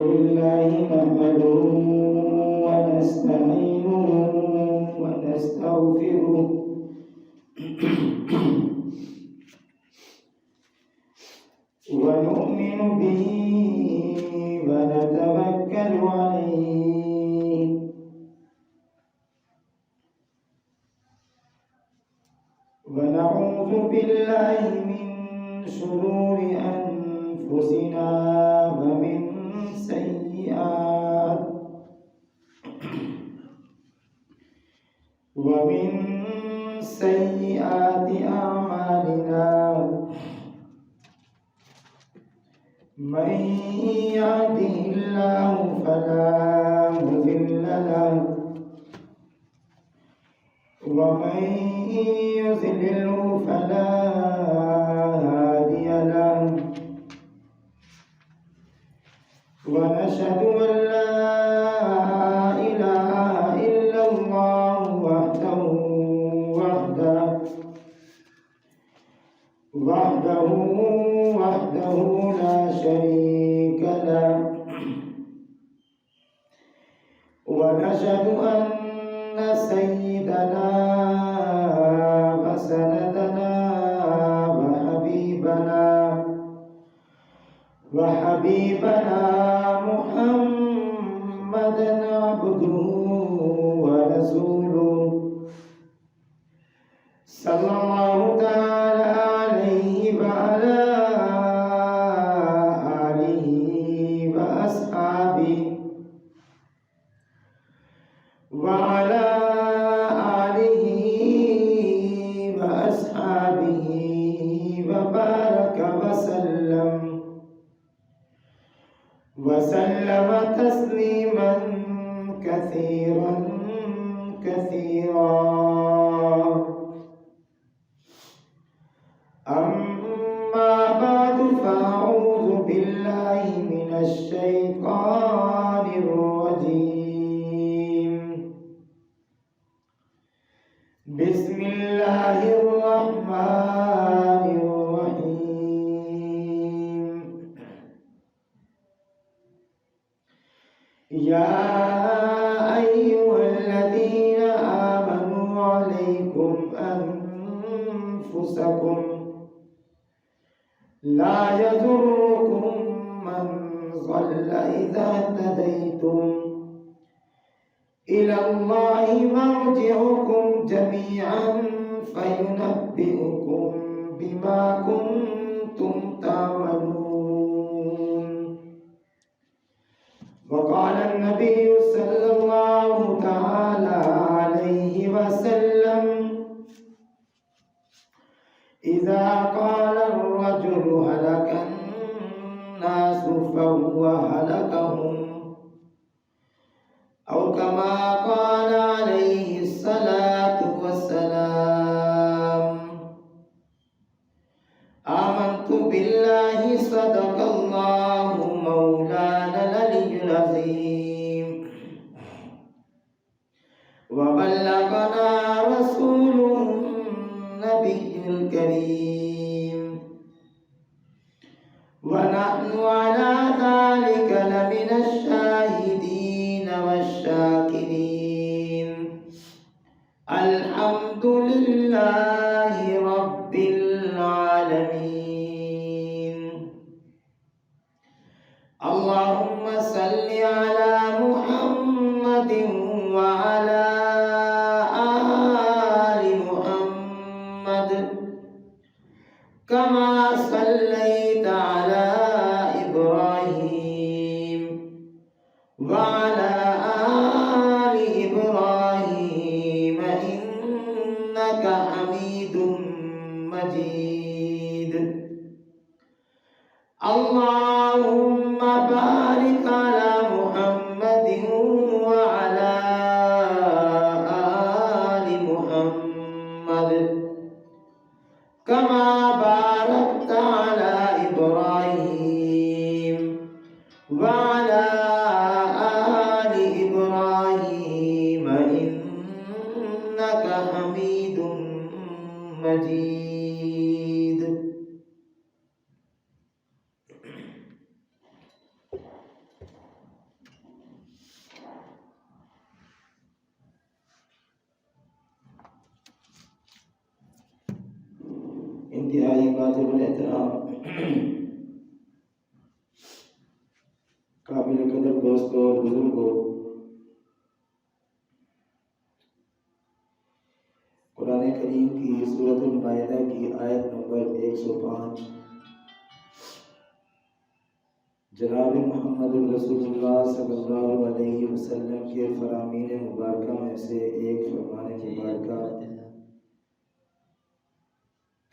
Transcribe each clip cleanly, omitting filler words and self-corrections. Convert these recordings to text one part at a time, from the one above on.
لله نحمده ونستعينه ونستغفره ونؤمن به ونتوكل عليه ونعوذ بالله من شرور أنفسنا ومن سيئات أعمالنا من يهده الله فلا مضل له ومن يضلله فلا هادي له ونشهد أن لا إله إلا الله وحده لا شريك له ونشهد أن سيدنا وسندنا وحبيبنا محمدا عبده ورسوله صلى الله تعالى عليه وعلى آله وأصحابه وبارك وسلم تسليما كثيرا أما بعد فأعوذ بالله من الشيطان الرجيم بسم الله الرحمن الرحيم يا أيها الذين آمنوا عليكم أنفسكم لا يضركم من ضل إذا اهتديتم إلى الله مرجعكم جميعا فينبئكم بما كنتم تعملون وقال النبي صلى الله تعالى عليه وسلم إذا قال الرجل هلك الناس فهو هلكهم أو كما قال عليه الصلاة والسلام آمنت بالله صدق الله مولانا العلي العظيم وبلغنا رسوله النبي الكريم ونحن على ذلك لمن الشاهدين والشاكرين الحمد لله رب العالمين اللهم صل على محمد وعلى آل محمد كما صليت على إبراهيم وعلى آل إبراهيم إنك حميد مجيد اللهم بارك على محمد وعلى آل محمد كما باركت على إبراهيم وعلى آل إبراهيم إنك حميد مجيد انتہائی واجب الاحترام قابل قدر دوستوں اور بزرگوں، قرآن کریم کی سورۃ المائدہ کی آیت نمبر 105 جناب محمد رسول اللہ صلی اللہ علیہ وسلم کے فرامین مبارکہ میں سے ایک فرمان مبارکہ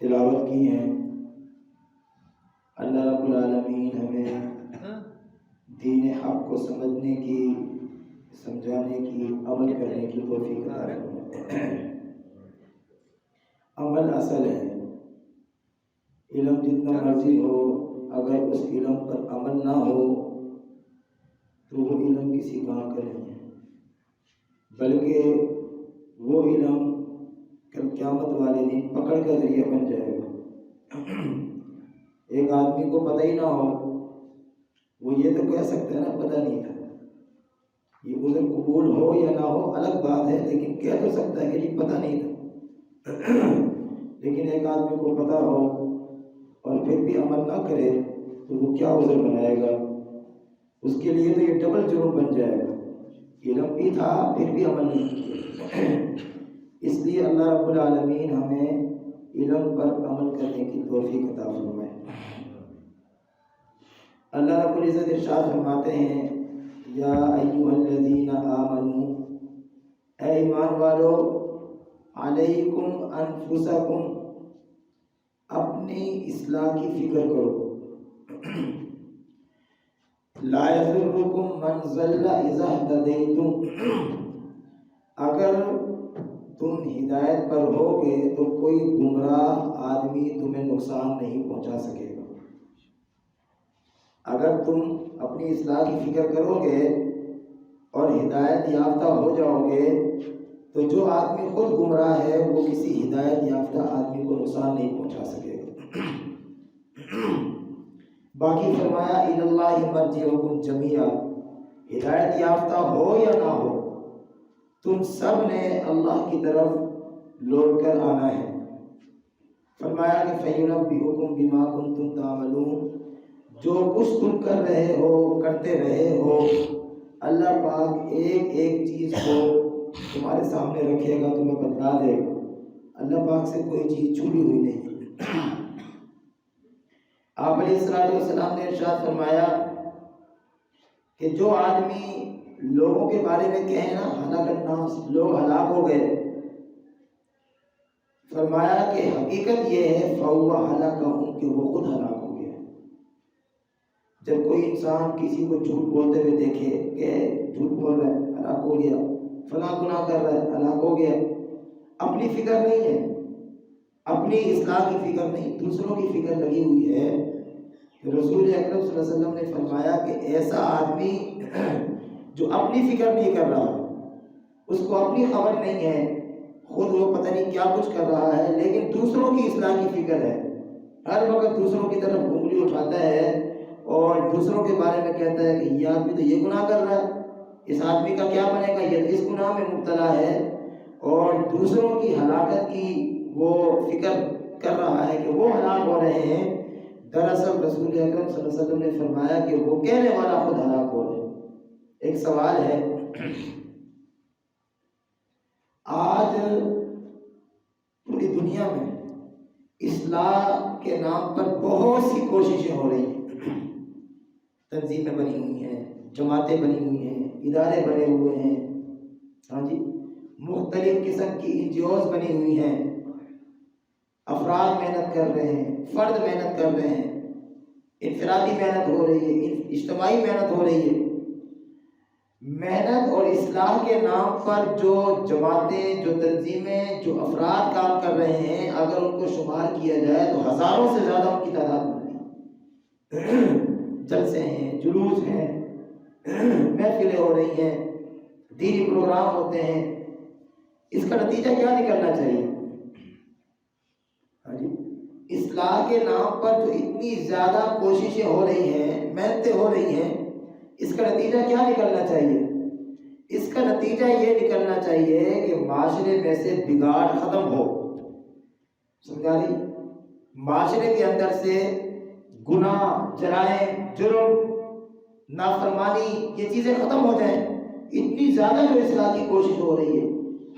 تلاوت کی ہیں۔ اللہ رب العالمین ہمیں دین حق کو سمجھنے کی، سمجھانے کی، عمل کرنے کی توفیق عطا فرمائے۔ عمل اصل ہے، علم جتنا مرضی ہو، اگر اس علم پر عمل نہ ہو تو وہ علم کسی کام کا نہیں ہے، بلکہ وہ علم کل قیامت والے دن پکڑ کا ذریعہ بن جائے گا۔ ایک آدمی کو پتہ ہی نہ ہو، وہ یہ تو کہہ سکتا ہے نا پتہ نہیں تھا، یہ عذر قبول ہو یا نہ ہو الگ بات ہے، لیکن کہہ تو سکتا ہے کہ یہ پتہ نہیں تھا۔ لیکن ایک آدمی کو پتہ ہو اور پھر بھی عمل نہ کرے تو وہ کیا عذر بنائے گا؟ اس کے لیے تو یہ ڈبل جرم بن جائے گا، علم بھی تھا پھر بھی عمل نہیں کیا۔ اس لیے اللہ رب العالمین ہمیں علم پر عمل کرنے کی توفیق عطا فرمائے۔ اللہ رب العزت ارشاد فرماتے ہیں، یا ایھا الذین آمنوا، اے ایمان والو، علیکم انفسکم، اپنی اصلاح کی فکر کرو۔ لا یضرکم من ضل اذا اہتدیتم، اگر تم ہدایت پر ہوگے تو کوئی گمراہ آدمی تمہیں نقصان نہیں پہنچا سکے گا۔ اگر تم اپنی اصلاح کی فکر کرو گے اور ہدایت یافتہ ہو جاؤ گے تو جو آدمی خود گمراہ ہے وہ کسی ہدایت یافتہ آدمی کو نقصان نہیں پہنچا سکے گا۔ باقی فرمایا الی اللہ مرجعکم جمیعا، ہدایت یافتہ ہو یا نہ ہو تم سب نے اللہ کی طرف لوٹ کر آنا ہے۔ فرمایا کہ فَيُنَبِّئُكُم بِمَا كُنتُمْ تَعْمَلُونَ، جو کچھ تم کر رہے ہو، کرتے رہے ہو، اللہ پاک ایک ایک چیز کو تمہارے سامنے رکھے گا، تمہیں بتلا دے گا۔ اللہ پاک سے کوئی چیز چھپی ہوئی نہیں۔ آپ علیہ السلام نے ارشاد فرمایا کہ جو آدمی لوگوں کے بارے میں کہے نا ہلاک الناس، لوگ ہلاک ہو گئے، فرمایا کہ حقیقت یہ ہے فَهُوَ هَلَكَهُمْ، کہ وہ خود ہلاک ہو گیا۔ جب کوئی انسان کسی کو جھوٹ بولتے ہوئے دیکھے کہ جھوٹ بول رہا ہے، ہلاک ہو گیا، فلاں گناہ کر رہا ہے، ہلاک ہو گیا، اپنی فکر نہیں ہے، اپنی اصلاح کی فکر نہیں، دوسروں کی فکر لگی ہوئی ہے۔ رسول اکرم صلی اللہ علیہ وسلم نے فرمایا کہ ایسا آدمی جو اپنی فکر نہیں کر رہا، اس کو اپنی خبر نہیں ہے، خود وہ پتہ نہیں کیا کچھ کر رہا ہے، لیکن دوسروں کی اصلاح کی فکر ہے، ہر وقت دوسروں کی طرف انگلی اٹھاتا ہے اور دوسروں کے بارے میں کہتا ہے کہ یہ آدمی تو یہ گناہ کر رہا ہے، اس آدمی کا کیا بنے گا، یہ اس گناہ میں مبتلا ہے، اور دوسروں کی ہلاکت کی وہ فکر کر رہا ہے کہ وہ ہلاک ہو رہے ہیں۔ دراصل رسول اکرم صلی اللہ علیہ وسلم نے فرمایا کہ وہ کہنے والا خود ہلاک ہو رہے ہیں۔ ایک سوال ہے، آج پوری دنیا میں اصلاح کے نام پر بہت سی کوششیں ہو رہی ہیں، تنظیمیں بنی ہوئی ہیں، جماعتیں بنی ہوئی ہیں، ادارے بنے ہوئے ہیں، ہاں جی، مختلف قسم کی NGOs بنی ہوئی ہیں، افراد محنت کر رہے ہیں، فرد محنت کر رہے ہیں، انفرادی محنت ہو رہی ہے، اجتماعی محنت ہو رہی ہے۔ محنت اور اصلاح کے نام پر جو جماعتیں، جو تنظیمیں، جو افراد کام کر رہے ہیں، اگر ان کو شمار کیا جائے تو ہزاروں سے زیادہ ان کی تعداد بنتی ہے۔ جلسے ہیں، جلوس ہیں، محفلیں ہو رہی ہیں، دینی پروگرام ہوتے ہیں، اس کا نتیجہ کیا نکلنا چاہیے؟ اصلاح کے نام پر جو اتنی زیادہ کوششیں ہو رہی ہیں، محنتیں ہو رہی ہیں، اس کا نتیجہ کیا نکلنا چاہیے؟ اس کا نتیجہ یہ نکلنا چاہیے کہ معاشرے میں سے بگاڑ ختم ہو۔ سمجھا رہی؟ معاشرے کے اندر سے گناہ، جرائم، جرم، نافرمانی یہ چیزیں ختم ہو جائیں، اتنی زیادہ جو اصلاح کی کوشش ہو رہی ہے.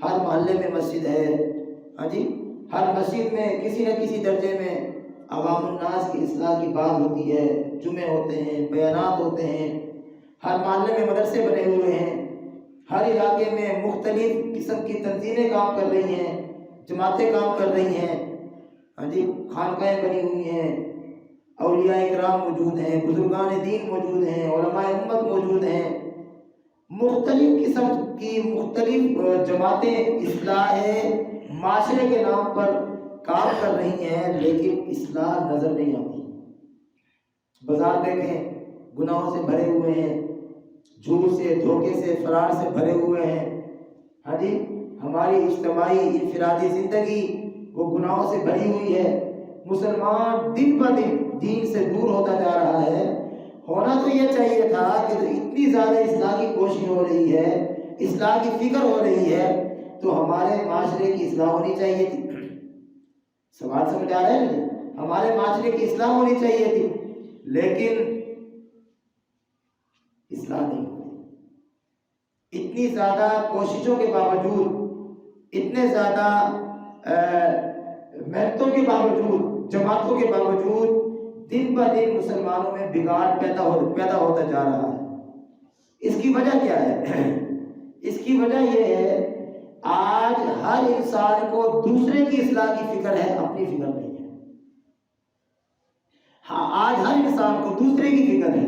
ہر محلے میں مسجد ہے، ہاں جی، ہر مسجد میں کسی نہ کسی درجے میں عوام الناس کی اصلاح کی بات ہوتی ہے، جمعے ہوتے ہیں، بیانات ہوتے ہیں، ہر محلے میں مدرسے بنے ہوئے ہیں، ہر علاقے میں مختلف قسم کی تنظیمیں کام کر رہی ہیں، جماعتیں کام کر رہی ہیں، ہاں جی، خانقاہیں بنی ہوئی ہیں، اولیاء اکرام موجود ہیں، بزرگان دین موجود ہیں، علماء امت موجود ہیں، مختلف قسم کی مختلف جماعتیں اصلاح معاشرے کے نام پر کام کر رہی ہیں، لیکن اصلاح نظر نہیں آتی. بازار دیکھیں، گناہوں سے بھرے ہوئے ہیں، جھوٹ سے، دھوکے سے، فرار سے بھرے ہوئے ہیں. ہاں جی، ہماری اجتماعی انفرادی زندگی وہ گناہوں سے بھری ہوئی ہے. مسلمان دن بہ دن دین سے دور ہوتا جا رہا ہے. ہونا تو یہ چاہیے تھا کہ اتنی زیادہ اصلاح کی کوشش ہو رہی ہے، اصلاح کی فکر ہو رہی ہے، تو ہمارے معاشرے کی اصلاح ہونی چاہیے تھی. سوال سمجھ آ رہا ہے نا؟ ہمارے معاشرے کی اصلاح ہونی چاہیے تھی، لیکن اصلاح نہیں ہو رہی. اتنی زیادہ کوششوں کے باوجود، اتنے زیادہ محنتوں کے باوجود، جماعتوں کے باوجود دن بہ دن مسلمانوں میں بگاڑ پیدا ہوتا جا رہا ہے. اس کی وجہ کیا ہے؟ اس کی وجہ یہ ہے، آج ہر انسان کو دوسرے کی اصلاح کی فکر ہے، اپنی فکر نہیں ہے. ہاں، آج ہر انسان کو دوسرے کی فکر ہے.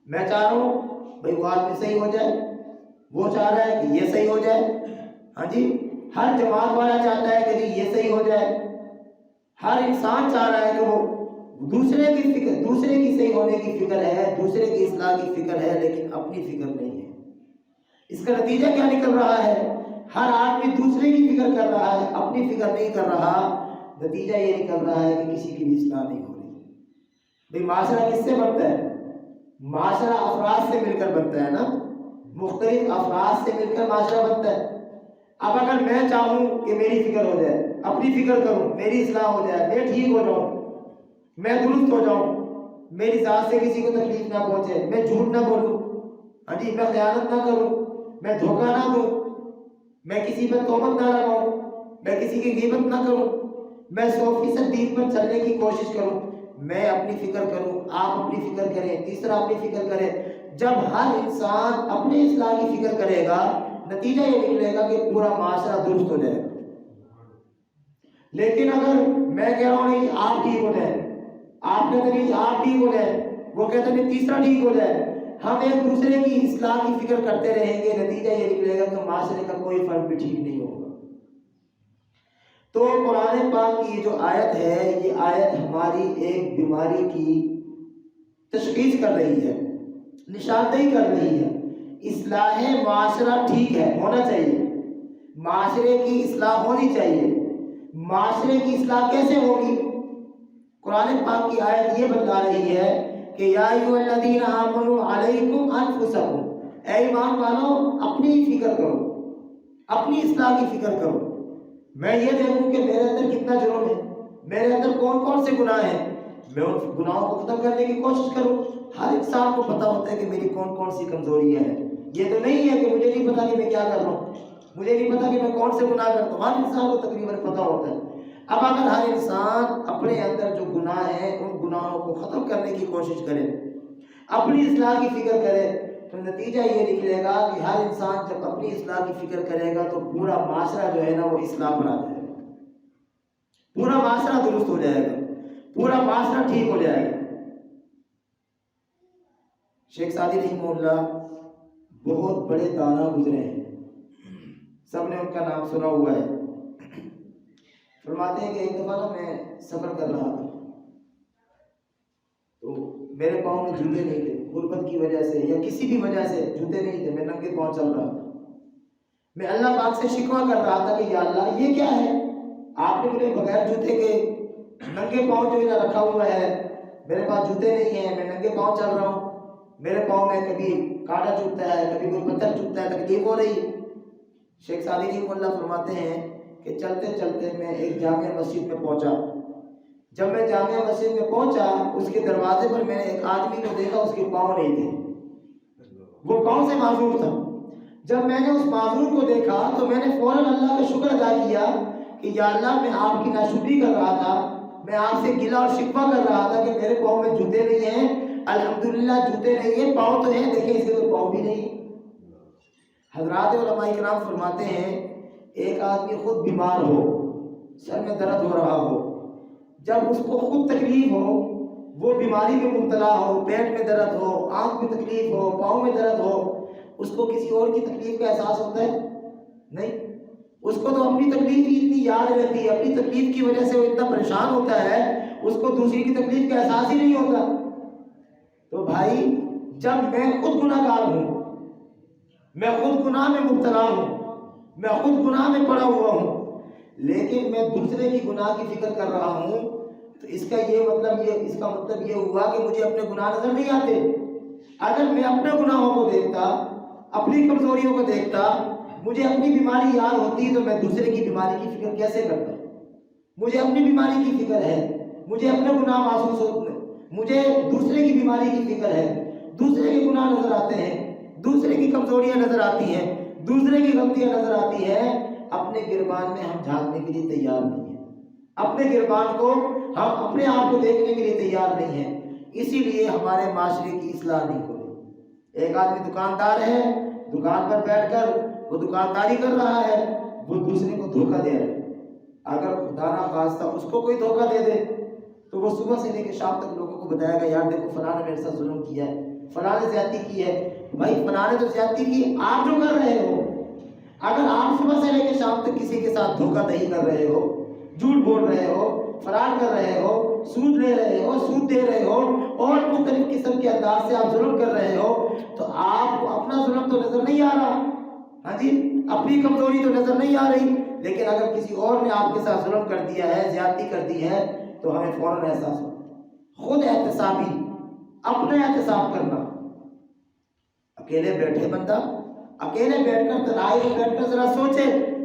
میں چاہ رہا ہوں بھائی وہ آدمی صحیح ہو جائے، وہ چاہ رہا ہے کہ یہ صحیح ہو جائے. ہاں جی، ہر جماعت والا چاہتا ہے کہ یہ صحیح ہو جائے. ہر انسان چاہ رہا ہے کہ وہ دوسرے کی فکر، دوسرے کی صحیح ہونے کی فکر ہے، دوسرے کی اصلاح کی فکر ہے، لیکن اپنی فکر نہیں ہے. اس کا نتیجہ کیا نکل رہا ہے؟ ہر آدمی دوسرے کی فکر کر رہا ہے، اپنی فکر نہیں کر رہا. نتیجہ یہ نکل رہا ہے کہ کسی کی بھی اصلاح نہیں ہو رہی. بھئی معاشرہ کس سے بنتا ہے؟ معاشرہ افراد سے مل کر بنتا ہے نا، مختلف افراد سے مل کر معاشرہ بنتا ہے. اب اگر میں چاہوں کہ میری فکر ہو جائے، اپنی فکر کروں، میری اصلاح ہو جائے، میں ٹھیک ہو جاؤں، میں درست ہو جاؤں، میری ذات سے کسی کو تکلیف نہ پہنچے، میں جھوٹ نہ بولوں، ہاں جی، میں خیانت نہ کروں، میں دھوکہ نہ دوں، میں کسی پر تہمت نہ لگاؤں، میں کسی کی غیبت نہ کروں، میں 100% دین پر چلنے کی کوشش کروں، میں اپنی فکر کروں، آپ اپنی فکر کریں، تیسرا اپنی فکر کرے. جب ہر انسان اپنی اصلاح کی فکر کرے گا، نتیجہ یہ نکلے گا کہ پورا معاشرہ درست ہو جائے گا. لیکن اگر میں کہہ رہا ہوں نہیں آپ ٹھیک ہو جائے، آپ کہتے نہیں آپ ٹھیک ہو جائے، وہ کہتے نہیں تیسرا ٹھیک ہو جائے، ہم ایک دوسرے کی اصلاح کی فکر کرتے رہیں گے، نتیجہ یہ نکلے گا کہ معاشرے کا کوئی فرد بھی ٹھیک نہیں ہوگا. تو قرآن پاک کی جو آیت ہے، یہ آیت ہماری ایک بیماری کی تشخیص کر رہی ہے، نشاندہی کر رہی ہے. اصلاح معاشرہ ٹھیک ہے، ہونا چاہیے، معاشرے کی اصلاح ہونی چاہیے. معاشرے کی اصلاح کیسے ہوگی؟ قرآن پاک کی آیت یہ بتا رہی ہے کہ یا ایھا الذین آمنوا علیکم انفسکم، اے ایمان والو اپنی فکر کرو، اپنی اصلاح کی فکر کرو. میں یہ دیکھوں کہ میرے اندر کتنا جرم ہے، میرے اندر کون کون سے گناہ ہیں، میں ان گناہوں کو ختم کرنے کی کوشش کروں. ہر انسان کو پتا ہوتا ہے کہ میری کون کون سی کمزوریاں ہیں. یہ تو نہیں ہے کہ مجھے نہیں پتا کہ میں کیا کر رہا ہوں، مجھے نہیں پتا کہ میں کون سے گناہ کرتا ہوں. ہر انسان کو تقریباً پتا ہوتا ہے. اب اگر ہر انسان اپنے اندر جو گناہ ہیں ان گناہوں کو ختم کرنے کی کوشش کرے، اپنی اصلاح کی فکر کرے، تو نتیجہ یہ نکلے گا کہ ہر انسان جب اپنی اصلاح کی فکر کرے گا تو پورا معاشرہ جو ہے نا وہ اصلاح پر آ جائے گا، پورا معاشرہ درست ہو جائے گا، پورا معاشرہ ٹھیک ہو جائے گا. شیخ سعدی رحمہ اللہ بہت بڑے دانا گزرے ہیں، سب نے ان کا نام سنا ہوا ہے. فرماتے ہیں کہ ایک دفعہ نا میں سفر کر رہا تھا، تو میرے پاؤں میں جوتے نہیں تھے، غربت کی وجہ سے یا کسی بھی وجہ سے جوتے نہیں تھے، میں ننگے پاؤں چل رہا تھا. میں اللہ پاک سے شکوہ کر رہا تھا کہ یا اللہ یہ کیا ہے، آپ نے مجھے بغیر جوتے کے ننگے پاؤں جو ہے رکھا ہوا ہے، میرے پاس جوتے نہیں ہیں، میں ننگے پاؤں چل رہا ہوں، میرے پاؤں میں کبھی کانٹا چبھتا ہے، کبھی کوئی پتھر چبھتا ہے، تکلیف ہو رہی ہے. شیخ سعدی رحمہ اللہ فرماتے ہیں کہ چلتے چلتے میں ایک جامع مسجد میں پہنچا. جب میں جامعہ مسجد میں پہنچا، اس کے دروازے پر میں نے ایک آدمی کو دیکھا، اس کے پاؤں نہیں تھے، وہ پاؤں سے معذور تھا۔ جب میں نے اس معذور کو دیکھا تو میں نے فوراً اللہ کا شکر ادا کیا کہ یا اللہ، میں آپ کی ناشکری کر رہا تھا، میں آپ سے گلہ اور شکوہ کر رہا تھا کہ میرے پاؤں میں جوتے نہیں ہیں۔ الحمدللہ جوتے نہیں ہیں، پاؤں تو ہیں، دیکھیں اس کے تو پاؤں بھی نہیں۔ حضرات علماء کرام فرماتے ہیں ایک آدمی خود بیمار ہو، سر میں درد ہو رہا ہو، جب اس کو خود تکلیف ہو، وہ بیماری میں مبتلا ہو، پیٹ میں درد ہو، آنکھ میں تکلیف ہو، پاؤں میں درد ہو، اس کو کسی اور کی تکلیف کا احساس ہوتا ہے؟ نہیں، اس کو تو اپنی تکلیف ہی اتنی یاد رہتی ہے، اپنی تکلیف کی وجہ سے وہ اتنا پریشان ہوتا ہے، اس کو دوسری کی تکلیف کا احساس ہی نہیں ہوتا۔ تو بھائی، جب میں خود گناہ گار ہوں، میں خود گناہ میں مبتلا ہوں، میں خود گناہ میں پڑا ہوا ہوں، لیکن میں دوسرے کی گناہ کی فکر کر رہا ہوں، تو اس کا مطلب یہ ہوا کہ مجھے اپنے گناہ نظر نہیں آتے۔ اگر میں اپنے گناہوں کو دیکھتا، اپنی کمزوریوں کو دیکھتا، مجھے اپنی بیماری یاد ہوتی، تو میں دوسرے کی بیماری کی فکر کیسے کرتا؟ مجھے اپنی بیماری کی فکر ہے، مجھے اپنے گناہ محسوس ہوتے ہیں، مجھے دوسرے کی بیماری کی فکر ہے، دوسرے کے گناہ نظر آتے ہیں، دوسرے کی کمزوریاں نظر آتی ہیں، دوسرے کی غلطیاں نظر آتی ہیں، اپنے گربان میں ہم جھانکنے کے لیے تیار نہیں ہیں، اپنے گربان کو ہم اپنے آپ کو دیکھنے کے لیے تیار نہیں ہیں، اسی لیے ہمارے معاشرے کی اصلاح نہیں ہو رہی۔ ایک آدمی دکاندار ہے، دکان پر بیٹھ کر وہ دکانداری کر رہا ہے، وہ دوسرے کو دھوکہ دے رہا ہے۔ اگر خدا نہ خواستہ اس کو کوئی دھوکہ دے دے تو وہ صبح سے لے کے شام تک لوگوں کو بتائے گا یار دیکھو فلاں نے میرے ساتھ ظلم کیا ہے، فلاں نے زیادتی کی ہے۔ بھائی فلاں نے تو زیادتی کی، آپ جو کر رہے ہو، اگر آپ صبح سے لے کے شام تک کسی کے ساتھ دھوکہ دہی کر رہے ہو، جھوٹ بول رہے ہو، فرار کر رہے ہو، سود لے رہے ہو، سود دے رہے ہو، اور مختلف قسم کے انداز سے آپ ظلم کر رہے ہو، تو آپ کو اپنا ظلم تو نظر نہیں آ رہا، ہاں جی، اپنی کمزوری تو نظر نہیں آ رہی، لیکن اگر کسی اور نے آپ کے ساتھ ظلم کر دیا ہے، زیادتی کر دی ہے، تو ہمیں فوراً احساس ہو۔ خود احتسابی، اپنے احتساب کرنا۔ اکیلے بیٹھے بندہ، اکیلے بیٹھ کر تنہائی میں بیٹھ کر ذرا سوچے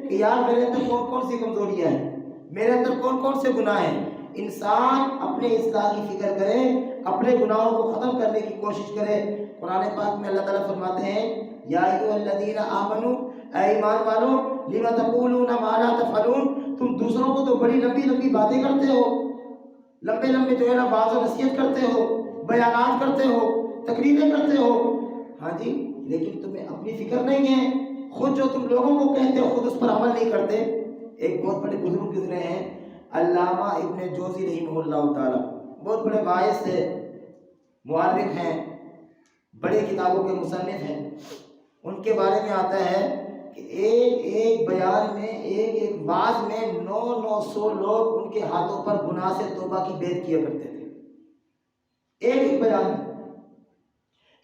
کہ یار میرے اندر کون کون سی کمزوریاں ہیں، میرے اندر کون کون سے گناہ ہیں۔ انسان اپنے اصلاح کی فکر کرے، اپنے گناہوں کو ختم کرنے کی کوشش کرے۔ قرآن پاک میں اللہ تعالیٰ فرماتے ہیں یا ایھا الذین آمنوا، اے ایمان والو، لم تقولون ما لا تفعلون، تم دوسروں کو تو بڑی لمبی لمبی باتیں کرتے ہو، لمبے لمبے جو ہے نا واعظ و نصیحت کرتے ہو، بیانات کرتے ہو، تقریریں کرتے ہو، ہاں جی، لیکن تمہیں اپنی فکر نہیں ہے، خود جو تم لوگوں کو کہتے ہو خود اس پر عمل نہیں کرتے۔ ایک بہت بڑے بزرگ گزرے ہیں، علامہ ابن جوزی رحمہ اللہ تعالی، بہت بڑے باعث تھے، مؤرخ ہیں، بڑے کتابوں کے مصنف ہیں۔ ان کے بارے میں آتا ہے کہ ایک ایک بیان میں، ایک ایک واعظ میں 900 لوگ ان کے ہاتھوں پر گناہ سے توبہ کی بیعت کیا کرتے تھے۔ ایک ایک بیان میں،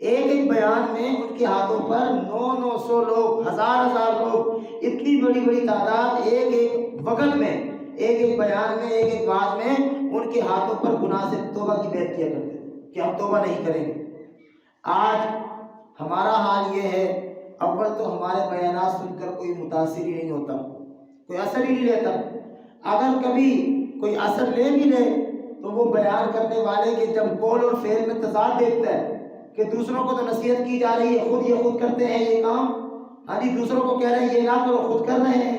ایک ایک بیان میں ان کے ہاتھوں پر 900 لوگ، ہزار لوگ، اتنی بڑی بڑی تعداد ایک ایک وقت میں، ایک ایک بیان میں، ایک ایک واعظ میں ان کے ہاتھوں پر گناہ سے توبہ کی بیعت کیا کرتے تھے کہ ہم توبہ نہیں کریں گے۔ آج ہمارا حال یہ ہے، اول تو ہمارے بیانات سن کر کوئی متاثر ہی نہیں ہوتا، کوئی اثر ہی نہیں لیتا۔ اگر کبھی کوئی اثر لے بھی لے تو وہ بیان کرنے والے کے جب قول اور فعل میں تضاد دیکھتا ہے کہ دوسروں کو تو نصیحت کی جا رہی ہے، خود یہ خود کرتے ہیں یہ کام، ہاں جی، دوسروں کو کہہ رہے ہیں یہ نہ کرو، خود کر رہے ہیں،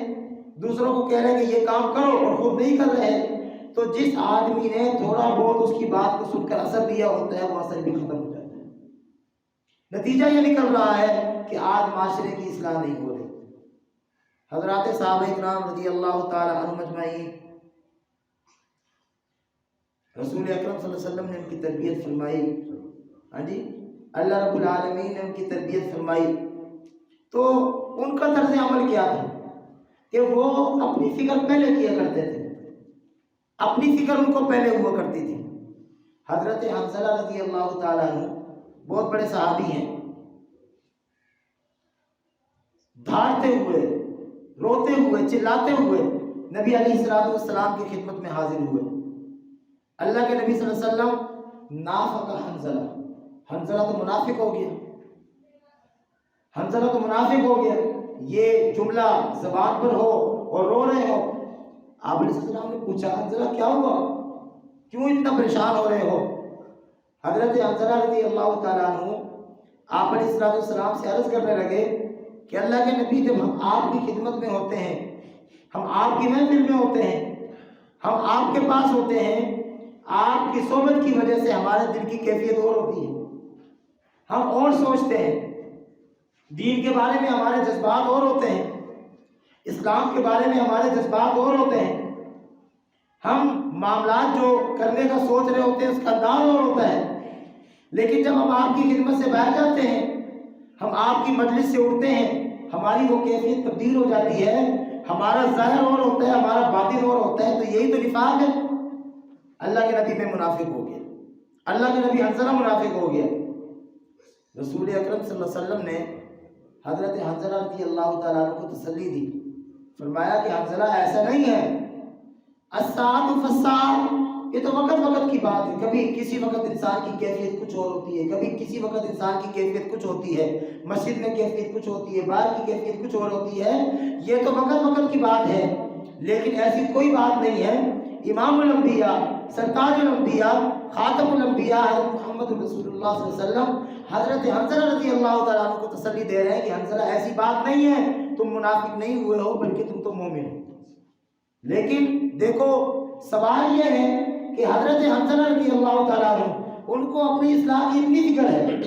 دوسروں کو کہہ رہے ہیں کہ یہ کام کرو اور خود نہیں کر رہے ہیں، تو جس آدمی نے تھوڑا بہت اس کی بات کو سن کر اثر لیا ہوتا ہے وہ اثر بھی ختم ہو جاتا ہے۔ نتیجہ یہ نکل رہا ہے کہ آج معاشرے کی اصلاح نہیں ہو رہی۔ حضرات صحابہ کرام رضی اللہ تعالی عنہم اجمعین، رسول اکرم صلی اللہ علیہ وسلم نے ان کی تربیت فرمائی، ہاں جی، اللہ رب العالمین نے ان کی تربیت فرمائی، تو ان کا طرز عمل کیا تھا کہ وہ اپنی فکر پہلے کیا کرتے تھے، اپنی فکر ان کو پہلے ہوا کرتی تھی۔ حضرت حنظلہ رضی اللہ تعالیٰ عنہ بہت بڑے صحابی ہیں، دھاڑتے ہوئے، روتے ہوئے، چلاتے ہوئے نبی علیہ السلام کی خدمت میں حاضر ہوئے۔ اللہ کے نبی صلی اللہ علیہ وسلم، نافق حنظلہ، حنظلہ تو منافق ہو گیا، حنظلہ تو منافق ہو گیا، یہ جملہ زبان پر ہو اور رو رہے ہو۔ آپ علیہ السلام نے پوچھا حنظلہ کیا ہوا؟ کیوں اتنا پریشان ہو رہے ہو؟ حضرت حنظلہ رضی اللہ تعالیٰ عنہ آپ علیہ السلام سے عرض کرنے لگے کہ اللہ کے نبی، جب ہم آپ کی خدمت میں ہوتے ہیں، ہم آپ کی محفل میں ہوتے ہیں، ہم آپ کے پاس ہوتے ہیں، آپ کی صحبت کی وجہ سے ہمارے دل کی کیفیت اور ہوتی ہے، ہم اور سوچتے ہیں، دین کے بارے میں ہمارے جذبات اور ہوتے ہیں، اسلام کے بارے میں ہمارے جذبات اور ہوتے ہیں، ہم معاملات جو کرنے کا سوچ رہے ہوتے ہیں اس کا انداز اور ہوتا ہے۔ لیکن جب ہم آپ کی خدمت سے بیٹھ جاتے ہیں، ہم آپ کی مجلس سے اٹھتے ہیں، ہماری وہ کیفیت تبدیل ہو جاتی ہے، ہمارا ظاہر اور ہوتا ہے، ہمارا باطن اور ہوتا ہے۔ تو یہی تو نفاق ہے۔ اللہ کے نبی میں منافق ہو گیا، اللہ کے نبی حنظلہ منافق ہو گیا۔ رسول اکرم صلی اللہ علیہ وسلم نے حضرت حنظلہ رضی اللہ تعالیٰ عنہ کو تسلی دی، فرمایا کہ حنظلہ ایسا نہیں ہے، الساعۃ فالساعۃ، یہ تو وقت وقت کی بات ہے، کبھی کسی وقت انسان کی کیفیت کچھ اور ہوتی ہے، کبھی کسی وقت انسان کی کیفیت کچھ ہوتی ہے، مسجد میں کیفیت کچھ ہوتی ہے، باہر کی کیفیت کچھ اور ہوتی ہے، یہ تو وقت وقت کی بات ہے، لیکن ایسی کوئی بات نہیں ہے۔ امام الانبیاء، سرتاج الانبیاء، خاتم الانبیاء حضرت محمد رسول اللہ صلی اللہ علیہ وسلم حضرت حنظلہ رضی اللہ تعالیٰ عنہ کو تسلی دے رہے ہیں کہ حنظلہ ایسی بات نہیں ہے، تم منافق نہیں ہوئے ہو بلکہ تم تو مومن ہو۔ لیکن دیکھو سوال یہ ہے کہ حضرت حنظلہ رضی اللہ تعالیٰ عنہ، ان کو اپنی اصلاح کی اتنی فکر ہے،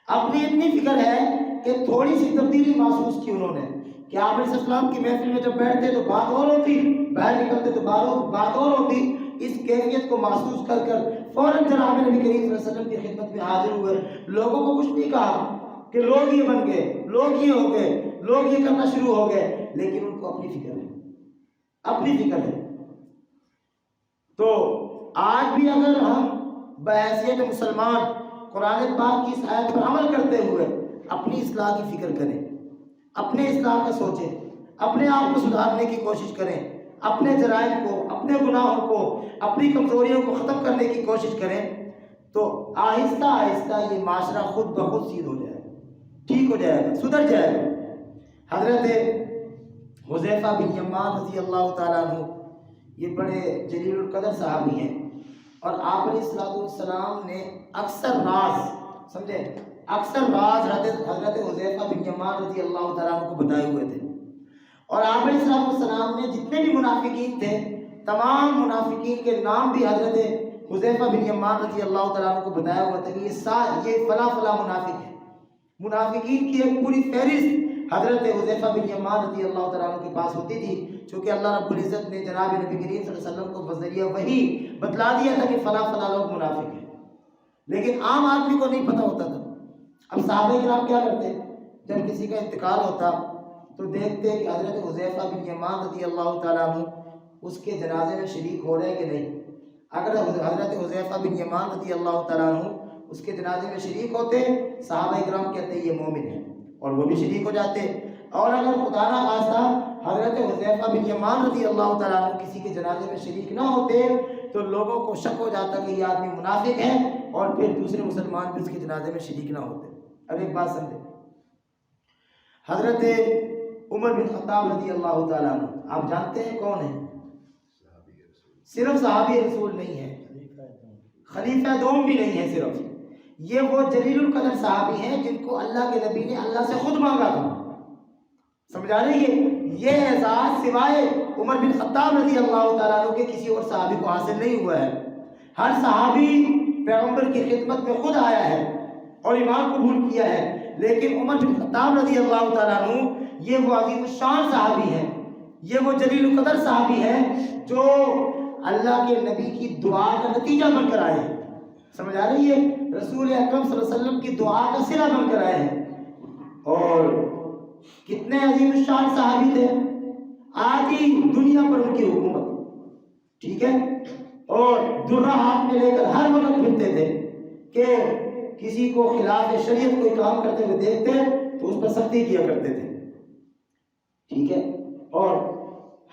اپنی اتنی فکر ہے کہ تھوڑی سی تبدیلی محسوس کی انہوں نے کہ آپ علیہ السلام کی محفل میں جب بیٹھتے تو بات اور ہوتی، باہر نکلتے تو بات اور ہوتی۔ اس کیفیت کو محسوس کر کر فوراً جناب نبی کریم صلی اللہ علیہ وسلم کی خدمت میں حاضر ہوئے۔ لوگوں کو کچھ نہیں کہا کہ لوگ یہ بن گئے، لوگ یہ ہو گئے، لوگ یہ کرنا شروع ہو گئے، لیکن ان کو اپنی فکر ہے، اپنی فکر ہے۔ تو آج بھی اگر ہم بحیثیت مسلمان قرآن پاک کی اس آیت پر عمل کرتے ہوئے اپنی اصلاح کی فکر کریں، اپنے اصلاح کا سوچیں، اپنے آپ کو سدھارنے کی کوشش کریں، اپنے جرائم کو، اپنے گناہوں کو، اپنی کمزوریوں کو ختم کرنے کی کوشش کریں، تو آہستہ آہستہ یہ معاشرہ خود بخود سیدھ ہو جائے گا، ٹھیک ہو جائے گا، سدھر جائے گا۔ حضرت حذیفہ بن یمان رضی اللہ تعالیٰ عنہ یہ بڑے جلیل القدر صحابی ہیں، اور آپ علیہ السلام نے اکثر راز، سمجھے، اکثر راز حضرت حذیفہ بن یمان رضی اللہ تعالیٰ عنہ کو بتائے ہوئے تھے، اور آپ علیہ السلام نے جتنے بھی منافقین تھے تمام منافقین کے نام بھی حضرت حذیفہ بن یمان رضی اللہ تعالیٰ عنہ کو بتایا ہوا تھا کہ یہ فلاں فلاں منافق ہے۔ منافقین کی ایک پوری فہرست حضرت حذیفہ بن یمان رضی اللہ تعالیٰ عنہ کے پاس ہوتی تھی، چونکہ اللہ رب العزت نے جناب نبی کریم صلی اللہ علیہ وسلم کو بذریعہ وحی بتلا دیا تھا کہ فلاں فلاں لوگ منافق ہیں، لیکن عام آدمی کو نہیں پتہ ہوتا تھا۔ اب صحابہ کرام کیا کرتے؟ جب کسی کا انتقال ہوتا تو دیکھتے کہ حضرت حذیفہ بن یمان رضی اللہ تعالیٰ عنہ اس کے جنازے میں شریک ہو رہے ہیں کہ نہیں۔ اگر حضرت حذیفہ بن یمان رضی اللہ تعالیٰ عنہ اس کے جنازے میں شریک ہوتے، صحابہ کرام کہتے یہ مومن ہے، اور وہ بھی شریک ہو جاتے۔ اور اگر خدا نہ خواستہ حضرت حذیفہ بن یمان رضی اللہ تعالیٰ عنہ کسی کے جنازے میں شریک نہ ہوتے تو لوگوں کو شک ہو جاتا کہ یہ آدمی منافق ہے، اور پھر دوسرے مسلمان بھی اس کے جنازے میں شریک نہ ہوتے۔ اب ایک بات سمجھیں، حضرت عمر بن خطاب رضی اللہ تعالیٰ عنہ آپ جانتے ہیں کون ہیں؟ صرف صحابی رسول نہیں ہے، خلیفہ دوم بھی نہیں ہے، صرف یہ وہ جلیل القدر صحابی ہیں جن کو اللہ کے نبی نے اللہ سے خود مانگا تھا۔ سمجھا رہی ہے؟ یہ اعزاز سوائے عمر بن خطاب رضی اللہ تعالیٰ عنہ کے کسی اور صحابی کو حاصل نہیں ہوا ہے۔ ہر صحابی پیغمبر کی خدمت میں خود آیا ہے اور ایمان قبول کیا ہے، لیکن عمر بن خطاب رضی اللہ تعالیٰ عنہ یہ وہ عظیم الشان صحابی ہیں، یہ وہ جلیل القدر صحابی ہیں جو اللہ کے نبی کی دعا کا نتیجہ بن کر آئے ہیں۔ سمجھ آ رہی ہے؟ رسول اکرم صلی اللہ علیہ وسلم کی دعا کا صلہ بن کر آئے ہیں، اور کتنے عظیم الشان صحابی تھے۔ آدھی دنیا پر ان کی حکومت، ٹھیک ہے، اور درہ ہاتھ میں لے کر ہر وقت پھرتے تھے کہ کسی کو خلاف شریعت کوئی کام کرتے ہوئے دیکھتے تو اس پر سختی کیا کرتے تھے، ٹھیک ہے۔ اور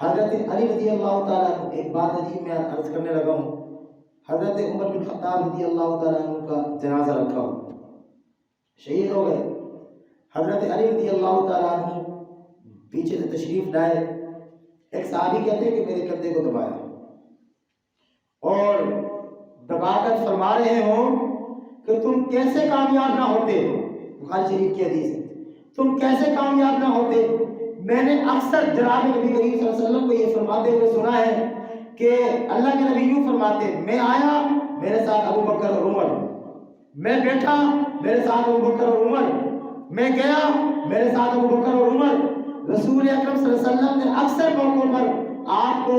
حضرت علی رضی اللہ تعالیٰ عنہ، ایک بات عجیب میں عرض کرنے لگا ہوں، حضرت عمر بن خطاب رضی اللہ تعالیٰ عنہ کا جنازہ رکھا ہو، شہید ہو گئے، حضرت علی رضی اللہ تعالیٰ عنہ پیچھے سے تشریف لائے، ایک صحابی کہتے ہیں کہ میرے کندھے کو دبایا، اور دبا کر فرما رہے ہوں کہ تم کیسے کامیاب نہ ہوتے. بخاری شریف کی حدیث ہے, تم کیسے کامیاب نہ ہوتے. میں نے اکثر جناب نبی کریم صلی اللہ علیہ وسلم کو یہ فرماتے ہوئے سنا ہے کہ اللہ کے نبی یوں فرماتے, میں آیا میرے ساتھ ابو بکر اور عمر, میں بیٹھا میرے ساتھ ابو بکر اور عمر, میں گیا میرے ساتھ ابو بکر اور عمر. رسول اکرم صلی اللہ علیہ وسلم نے اکثر موقعوں پر آپ کو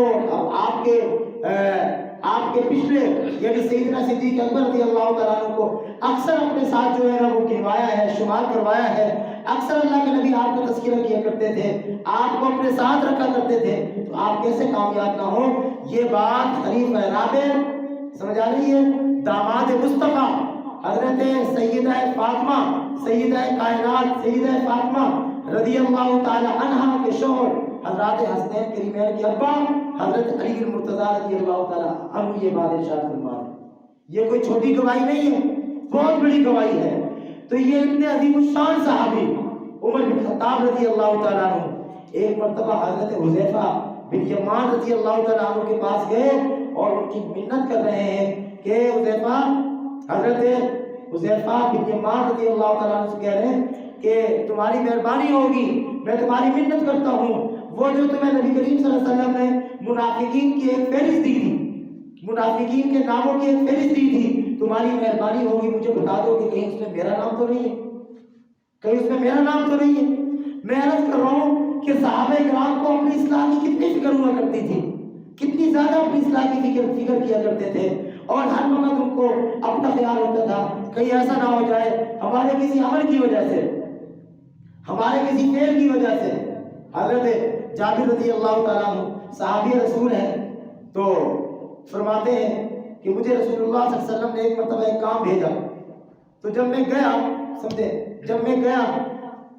آپ کے پچھلے یعنی سیدنا صدیق اکبر رضی اللہ تعالیٰ عنہ کو اکثر اپنے ساتھ جو ہے نا وہ گنوایا ہے, شمار کروایا ہے. اکثر اللہ کے نبی آپ کا تذکرہ کیا کرتے تھے, آپ کو اپنے ساتھ رکھا کرتے تھے. تو آپ کیسے کامیاب نہ ہو. یہ بات خلیفہ رابع سمجھ آ رہی ہے, داماد مصطفیٰ حضرت سیدہ فاطمہ, سیدہ کائنات سیدہ فاطمہ رضی اللہ تعالی عنہا کے شوہر حضرات حسنین کریمین کے ابا حضرت علی المرتضیٰ رضی اللہ تعالی عنہ یہ بات ارشاد فرما رہے ہیں. یہ کوئی چھوٹی گواہی نہیں ہے, بہت بڑی گواہی ہے. تو یہ اتنے عظیم الشان صحابی عمر بن خطاب رضی اللہ تعالیٰ عنہ ایک مرتبہ حضرت حذیفہ بن یمان رضی اللہ تعالیٰ عنہ کے پاس گئے اور ان کی منت کر رہے ہیں کہ حذیفہ, حضرت حذیفہ بن یمان رضی اللہ تعالیٰ عنہ سے کہہ رہے ہیں کہ تمہاری مہربانی ہوگی, میں تمہاری منت کرتا ہوں, وہ جو تمہیں نبی کریم صلی اللہ علیہ وسلم نے منافقین کی ایک فہرست دی تھی, منافقین کے ناموں کی ایک فہرست دی تھی, تمہاری مہربانی ہوگی مجھے بتا دو کہ کہیں اس میں میرا نام تو نہیں ہے, کہیں اس میں میرا نام تو نہیں ہے. میں عرض کر رہا ہوں کہ صحابہ کرام کو اپنی اصلاح کی کتنی فکر ہوا کرتی تھی, کتنی زیادہ اپنی اصلاح کی فکر کیا کرتے تھے, اور ہر وقت ان کو اپنا خیال ہوتا تھا کہیں ایسا نہ ہو جائے ہمارے کسی عمل کی وجہ سے, ہمارے کسی فعل کی وجہ سے. حضرت جابر رضی اللہ تعالیٰ عنہ صحابی رسول ہیں, تو فرماتے ہیں کہ مجھے رسول اللہ صلی اللہ علیہ وسلم نے ایک مرتبہ ایک کام بھیجا, تو جب میں گیا, سمجھے, جب میں گیا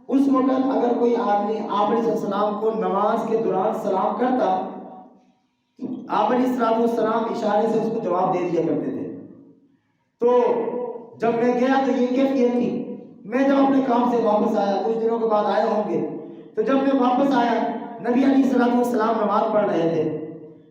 اس وقت اگر کوئی آدمی آپ علیہ السلام کو نماز کے دوران سلام کرتا, آپ علیہ السلام اشارے سے اس کو جواب دے دیا کرتے تھے. تو جب میں گیا تو یہ کیفیت تھی. میں جب اپنے کام سے واپس آیا, کچھ دنوں کے بعد آئے ہوں گے, تو جب میں واپس آیا نبی علیہ السلام نماز پڑھ رہے تھے.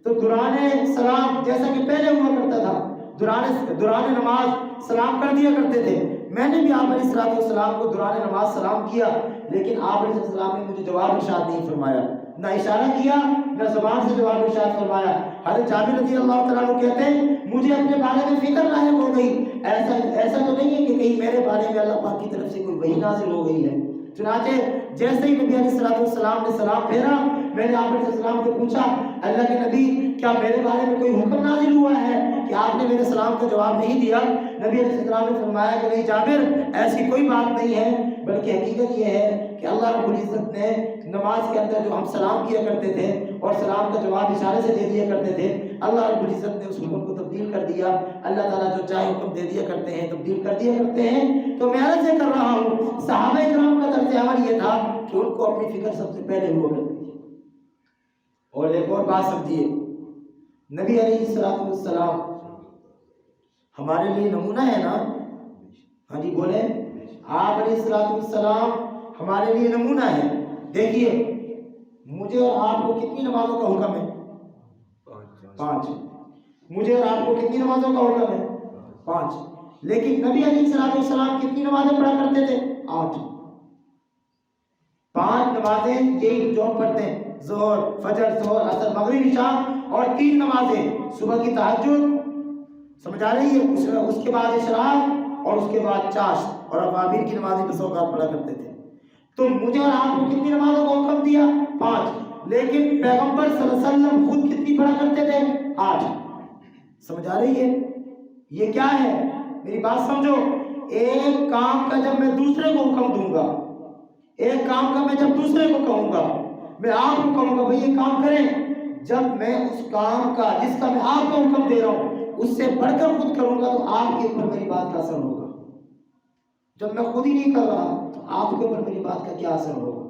تو دوران سلام جیسا کہ پہلے ہوا کرتا تھا, دوران نماز سلام کر دیا کرتے تھے. میں نے بھی آپ علیہ السلام کو دوران نماز سلام کیا, لیکن آپ علیہ السلام نے مجھے جواب ارشاد نہیں فرمایا, نہ اشارہ کیا نہ زبان سے جواب ارشاد فرمایا. حضرت جابر رضی اللہ تعالیٰ عنہ کہتے ہیں مجھے اپنے بارے میں فکر لاحق ہو گئی, ایسا تو نہیں ہے کہ کہیں میرے بارے میں اللہ پاک کی طرف سے کوئی وحی نازل ہو گئی ہے. چنانچہ جیسے ہی نبی علیہ السلام نے سلام پھیرا, میں نے آپ علیہ السلام سے پوچھا اللہ کے نبی کیا میرے بارے میں کوئی حکم نازل ہوا ہے کہ آپ نے میرے سلام کا جواب نہیں دیا؟ نبی علیہ السلام نے فرمایا کہ نہیں جابر, ایسی کوئی بات نہیں ہے, بلکہ حقیقت یہ ہے کہ اللہ رب العزت نے نماز کے اندر جو ہم سلام کیا کرتے تھے اور سلام کا جواب اشارے سے دے دیا کرتے تھے, اللہ رب العزت نے اس حکم کو تبدیل کر دیا. اللہ تعالیٰ جو چاہے حکم دے دیا کرتے ہیں, تبدیل کر دیا کرتے ہیں. تو میں عرض کر رہا ہوں صحابہ کرام کا طرز عمل یہ تھا کہ ان کو اپنی فکر سب سے پہلے ہوا کرتی تھی. اور ایک اور بات سمجھیے, نبی علیہ السلام ہمارے لیے نمونہ ہے نا. ہاں جی بولیں, آپ علیہ السلام ہمارے لیے نمونہ ہے. دیکھیے مجھے اور آپ کو کتنی نمازوں کا حکم ہے؟ 5. مجھے اور آپ کو کتنی نمازوں کا حکم ہے؟ 5. لیکن نبی علیہ السلام کتنی نمازیں پڑھا کرتے تھے؟ 8. 5 نمازیں یہی جو ہم پڑھتے ہیں, ظہر, فجر, ظہر, عصر, مغرب, عشاء, اور 3 نمازیں صبح کی تہجد, سمجھ آ رہی ہے, اس کے بعد اشراق اور اس کے بعد چاشت اور ابابیل کی نمازیں بس اوقات پڑھا کرتے تھے. تو مجھے اور آپ کو کتنی نمازوں کا حکم دیا؟ 5. لیکن پیغمبر صلی اللہ علیہ وسلم خود کتنی پڑھا کرتے تھے؟ 8. سمجھ آ رہی ہے؟ یہ کیا ہے؟ میری بات سمجھو. ایک کام کا جب میں دوسرے کو حکم دوں گا, ایک کام کا میں جب دوسرے کو کہوں گا, میں آپ کو کہوں گا بھئی یہ کام کریں, جب میں اس کام کا جس کا میں آپ کو حکم دے رہا ہوں اس سے بڑھ کر خود کروں گا تو آپ کے اوپر میری بات کا اثر ہوگا. جب میں خود ہی نہیں کر رہا تو آپ کے اوپر میری بات کا کیا اثر ہوگا؟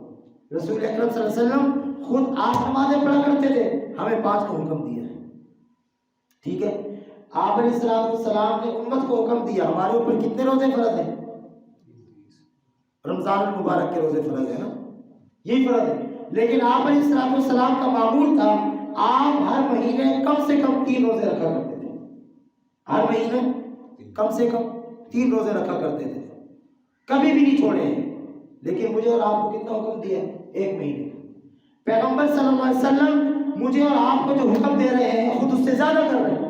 رسول اکرم صلی اللہ علیہ وسلم خود 8 نمازیں پڑھا کرتے تھے, ہمیں 5 کا حکم دیا ہے. ٹھیک ہے, آپ علیہ السلام نے امت کو حکم دیا. ہمارے اوپر کتنے روزے فرض ہیں؟ رمضان المبارک کے روزے فرض ہیں نا, یہی فرض ہے. لیکن آپ علیہ السلام کا معمول تھا آپ ہر مہینے کم سے کم 3 روزے رکھا کرتے تھے. ہر مہینے کم سے کم 3 روزے رکھا کرتے تھے، کبھی بھی نہیں چھوڑے ہیں. لیکن مجھے اور آپ کو کتنا حکم دیا ہے؟ 1 مہینے. پیغمبر صلی اللہ علیہ وسلم مجھے اور آپ کو جو حکم دے رہے ہیں خود اس سے زیادہ کر رہے ہیں.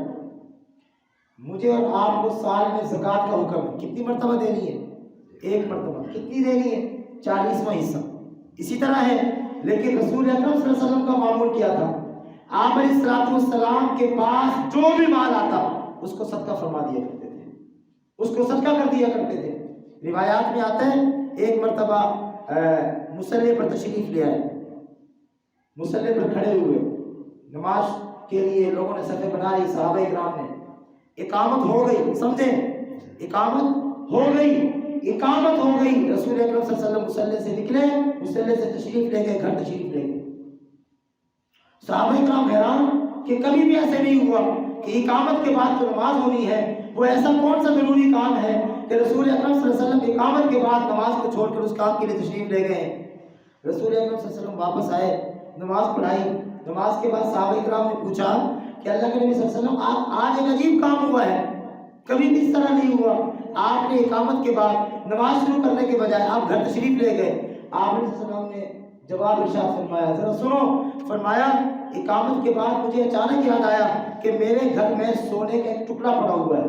مجھے اور آپ کو سال میں زکوٰۃ کا حکم ہے. کتنی مرتبہ دینی ہے؟ 1 مرتبہ. کتنی دینی ہے؟ 40واں حصہ. اسی طرح ہے. لیکن رسول اکرم صلی اللہ علیہ وسلم کا معمول کیا تھا؟ آپ علیہ السلام کے پاس جو بھی مال آتا اس کو صدقہ فرما دیا کرتے تھے، اس کو صدقہ کر دیا کرتے تھے. روایات میں آتا ہے 1 مرتبہ مصلی پر تشریف لے آئے، مصلی پر کھڑے ہوئے، نماز کے لیے لوگوں نے صفیں بنا لی، صحابہ کرام نے. اقامت ہو گئی، سمجھیں، اقامت ہو گئی، اقامت ہو گئی. رسول اکرم صلی اللہ علیہ وسلم مصلی سے نکلے، مصلی سے تشریف لے گئے، گھر تشریف لے گئے. صحابہ کرام حیران کہ کبھی بھی ایسے نہیں ہوا کہ اقامت کے بعد جو نماز ہونی ہے وہ ایسا کون سا ضروری کام ہے کہ رسول اکرم صلی اللہ علیہ وسلم اقامت کے بعد نماز کو چھوڑ کر اس کام کے لیے تشریف لے گئے. رسول اکرم صلی اللہ علیہ وسلم واپس آئے، نماز پڑھائی. نماز کے بعد صحابہ کرام نے پوچھا کہ اللہ کے نبی صلی اللہ علیہ وسلم آج ایک عجیب کام ہوا ہے، کبھی بھی اس طرح نہیں ہوا. آپ نے اقامت کے بعد نماز شروع کرنے کے بجائے آپ گھر تشریف لے گئے. آپ علیہ السلام نے جواب ارشاد فرمایا، ذرا سنو. فرمایا اقامت کے بعد مجھے اچانک یاد آیا کہ میرے گھر میں سونے کا ایک ٹکڑا پڑا ہوا ہے،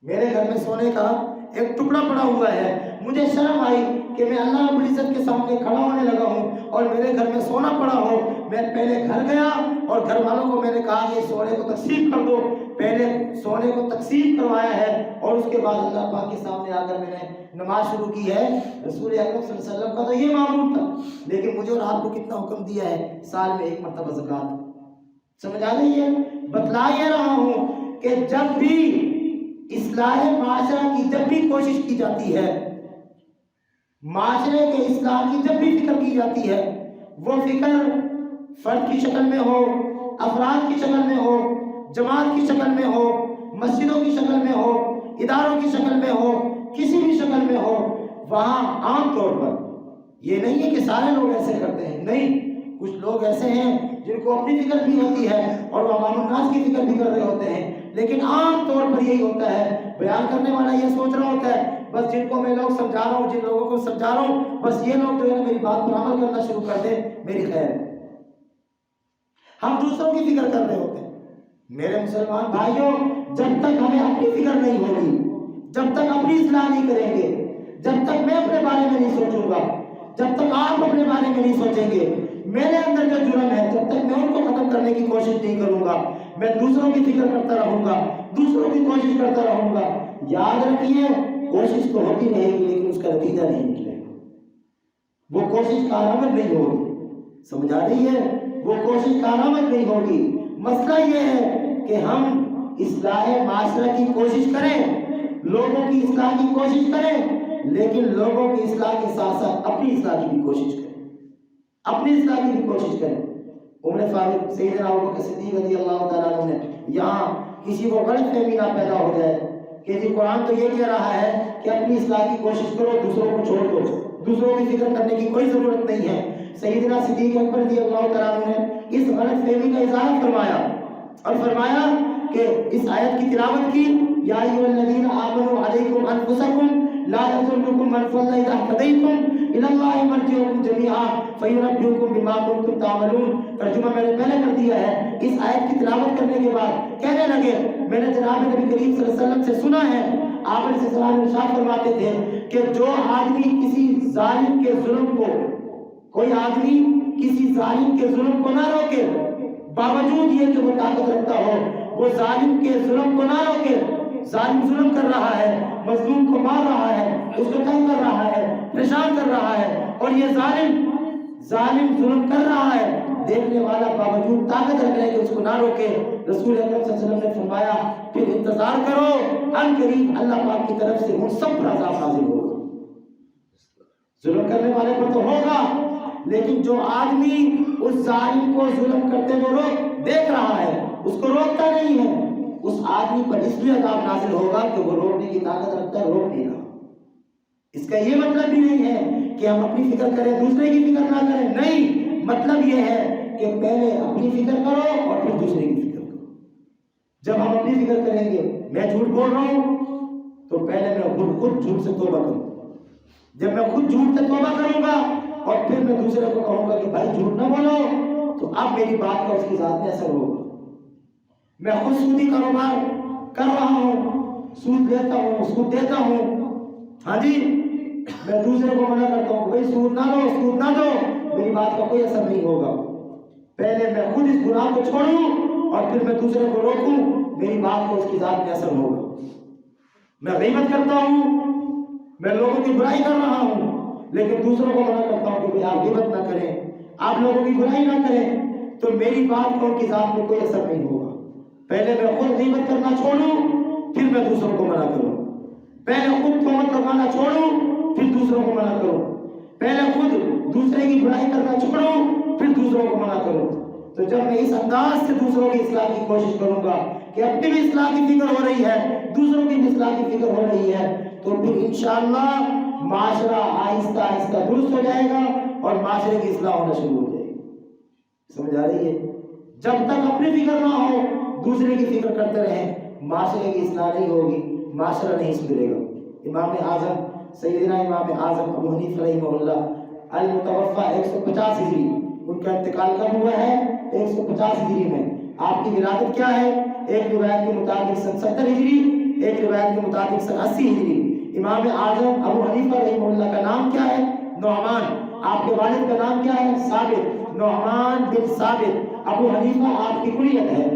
میرے گھر میں سونے کا ایک ٹکڑا پڑا ہوا ہے. مجھے شرم آئی کہ میں اللہ رب العزت کے سامنے کھڑا ہونے لگا ہوں اور میرے گھر میں سونا پڑا ہو. میں پہلے گھر گیا اور گھر والوں کو میں نے کہا کہ سونے کو تقسیم کر دو. پہلے سونے کو تقسیم کروایا ہے اور اس کے بعد اللہ پاک کے سامنے آ کر میں نے نماز شروع کی ہے. رسول اکرم صلی اللہ علیہ وسلم کا تو یہ معمول تھا، لیکن مجھے اور آپ کو کتنا حکم دیا ہے؟ سال میں 1 مرتبہ زکوٰۃ. سمجھ آ رہی ہے؟ بتلا یہ رہا ہوں کہ جب بھی اصلاح معاشرہ کی جب بھی کوشش کی جاتی ہے، معاشرے کے اصلاح کی جب بھی فکر کی جاتی ہے، وہ فکر فرد کی شکل میں ہو، افراد کی شکل میں ہو، جماعت کی شکل میں ہو، مسجدوں کی شکل میں ہو، اداروں کی شکل میں ہو، کسی بھی شکل میں ہو، وہاں عام طور پر یہ نہیں ہے کہ سارے لوگ ایسے کرتے ہیں. نہیں، کچھ لوگ ایسے ہیں جن کو اپنی فکر بھی ہوتی ہے اور وہ عوام الناس کی فکر بھی کر رہے ہوتے ہیں. لیکن عام طور پر یہی ہوتا ہے، بیان کرنے والا یہ سوچ رہا ہوتا ہے بس جن کو میں لوگ سمجھا رہا ہوں، جن لوگوں کو سمجھا رہا ہوں، بس یہ لوگ جو ہے میری بات پر عمل کرنا شروع کر دیں، میری خیر ہے. ہم دوسروں کی فکر کر رہے ہوتے ہیں. میرے مسلمان بھائیوں، جب تک ہمیں اپنی فکر نہیں ہوگی، جب تک اپنی اصلاح نہیں کریں گے، جب تک میں اپنے بارے میں نہیں سوچوں گا، جب تک آپ اپنے بارے میں نہیں سوچیں گے، میرے اندر جو جرم ہے جب تک میں ان کو ختم کرنے کی کوشش نہیں کروں گا، میں دوسروں کی فکر کرتا رہوں گا، دوسروں کی کوشش کرتا رہوں گا. یاد رکھیے، کوشش تو ہوتی رہے گی لیکن اس کا نتیجہ نہیں نکلے گا، وہ کوشش کارآمد نہیں ہوگی. سمجھ آ رہی ہے؟ وہ کوشش کارآمد نہیں ہوگی. مسئلہ یہ ہے کہ ہم اصلاح معاشرہ کی کوشش کریں، لوگوں کی اصلاح کی کوشش کریں، لیکن لوگوں کی اصلاح کے ساتھ ساتھ اپنی اصلاح کی بھی کوشش کریں، اپنی اصلاح کی بھی کوشش کریں. عمر فاروق سیدنا ابوبکر صدیق رضی اللہ تعالیٰ عنہ نے، یہاں کسی کو غلط فہمی نہ پیدا ہو جائے کہ جی قرآن تو یہ کہہ رہا ہے کہ اپنی اصلاح کی کوشش کرو، دوسروں کو چھوڑ دو، دوسروں کی فکر کرنے کی کوئی ضرورت نہیں ہے. سیدنا صدیق اکبر رضی اللہ تعالیٰ عنہ نے اس غلط فہمی کا اظہار فرمایا اور فرمایا کہ اس آیت کی تلاوت کی، یا ایھا الذین آمنوا علیکم انفسکم لا یضرکم من ضل اذا اہتدیتم الی اللہ مرجعکم جمیعا فینبئکم بما کنتم تعملون. ترجمہ میں نے پہلے کر دیا ہے. اس آیت کی تلاوت کرنے کے بعد کہنے لگے، میں نے جناب نبی کریم صلی اللہ علیہ وسلم سے سنا ہے، آپ علیہ السلام ارشاد فرماتے تھے کہ جو آدمی کسی ظالم کے ظلم کو، کوئی آدمی کسی ظالم کے ظلم کو نہ روکے، باوجود یہ کہ وہ طاقت رکھتا ہو، وہ ظالم کے ظلم کو نہ روکے، ظالم ظلم کر رہا ہے، مظلوم کو مار رہا ہے، اس کو تنگ کر رہا ہے، پریشان کر رہا ہے، اور یہ ظالم ظلم کر رہا ہے، دیکھنے والا باوجود طاقت رکھنے کے اس کو نہ روکے. رسول اکرم صلی اللہ علیہ وسلم نے فرمایا پھر انتظار کرو، ان قریب اللہ پاک کی طرف سے ان سب پر عذاب نازل ہوگا. ظلم کرنے والے پر تو ہوگا، لیکن جو آدمی اس ظالم کو ظلم کرتے ہوئے دیکھ رہا ہے، اس کو روکتا نہیں ہے، اس آدمی پر اس لیے عذاب نازل ہوگا کہ وہ روکنے کی طاقت رکھتا ہے، روک نہیں رہا. اس کا یہ مطلب بھی نہیں ہے کہ ہم اپنی فکر کریں دوسرے کی فکر نہ کریں. نہیں، مطلب یہ ہے کہ پہلے اپنی فکر کرو اور پھر دوسرے کی فکر کرو. جب ہم اپنی فکر کریں گے میں جھوٹ بول رہا ہوں تو پہلے میں خود جھوٹ سے توبہ کروں. جب میں خود جھوٹ سے توبہ کروں گا اور پھر میں دوسرے کو کہوں گا کہ بھائی جھوٹ نہ بولو, تو اب میری بات کا اس کی ذات میں اثر ہوگا. میں خود سودی کاروبار کر رہا ہوں, سود لیتا ہوں, سود دیتا ہوں, ہاں جی, میں دوسرے کو منع کرتا ہوں بھائی سود نہ دو, سود نہ دو, میری بات کا کوئی اثر نہیں ہوگا. پہلے میں خود اس گناہ کو چھوڑوں اور پھر میں دوسرے کو روکوں, میری بات کو اس کی ذات میں اثر ہوگا. میں غیبت کرتا ہوں, میں لوگوں کی برائی کر رہا ہوں, لیکن دوسروں کو منع کرتا ہوں کہ بھائی آپ غیبت نہ کریں, آپ لوگوں کی برائی نہ کریں, تو میری بات کو ان کی ذات میں کوئی اثر نہیں ہوگا. پہلے میں خود غیبت کرنا چھوڑوں, پھر میں دوسروں کو منع کروں. پہلے خود تہمت لگانا چھوڑوں, پھر دوسروں کو منع کروں. پہلے خود دوسرے کی برائی کرنا چھوڑوں, پھر دوسروں کو منع کروں. تو جب میں اس انداز سے دوسروں کی اصلاح کی کوشش کروں گا کہ اپنی بھی اصلاح کی فکر ہو رہی ہے, دوسروں کی بھی اصلاح کی فکر ہو رہی ہے, تو پھر انشاءاللہ معاشرہ آہستہ آہستہ درست ہو جائے گا اور معاشرے کی اصلاح ہونا شروع ہو جائے گی. سمجھ آ رہی ہے؟ جب تک اپنی فکر نہ ہو, دوسرے کی فکر کرتے رہیں, معاشرے کی اصلاح نہیں ہوگی, معاشرہ نہیں سدھرے گا. امام اعظم سیدنا امام اعظم ابو حنیفہ رحمہ اللہ المتوفی 150 ہجری, ان کا انتقال کب ہوا ہے؟ 150 ہجری میں. آپ کی ولادت کیا ہے؟ ایک روایت کے مطابق سن 70 ہجری, ایک روایت کے مطابق سن 80 ہجری. امام اعظم ابو حنیفہ رحمہ اللہ کا نام کیا ہے؟ نعمان. آپ کے والد کا نام کیا ہے؟ ثابت, نعمان بن ثابت. ابو حنیفہ آپ کی کنیت ہے.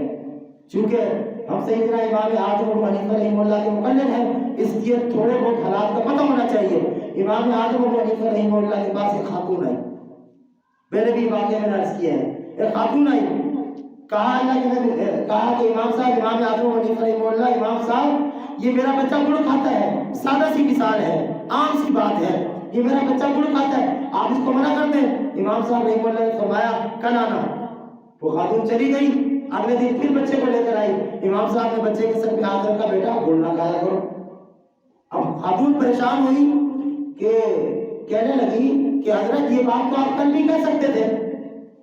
چونکہ ہم سیدنا امام اعظم ابو حنیفہ رحمہ اللہ کے مقلد ہیں, اس لیے تھوڑے بہت حالات کا پتہ ہونا چاہیے. امام اعظم ابو حنیفہ رحمہ اللہ کے پاس ایک خاتون آئی, پہلے بھی واقعہ میں نے عرض کیا ہے. ایک خاتون آئی, کہا اللہ کے نبی, کہا کہ امام صاحب, امام اعظم ابو حنیفہ رحمہ اللہ, امام صاحب یہ میرا بچہ گڑ کھاتا ہے, سادہ سی مثال ہے, عام سی بات ہے, یہ میرا بچہ گڑ کھاتا ہے, آپ اس کو منع کر دیں. امام صاحب رحمہ اللہ نے فرمایا کل آنا. وہ خاتون چلی گئی, اگلے دن پھر بچے کو لے کر آئی. امام صاحب نے بچے کے سر پہ ہاتھ رکھا, بیٹا گڑ نہ کھایا کرو. اب خاتون پریشان ہوئی کہ کہنے لگی کہ حضرت یہ بات تو آپ کل بھی کہہ سکتے تھے,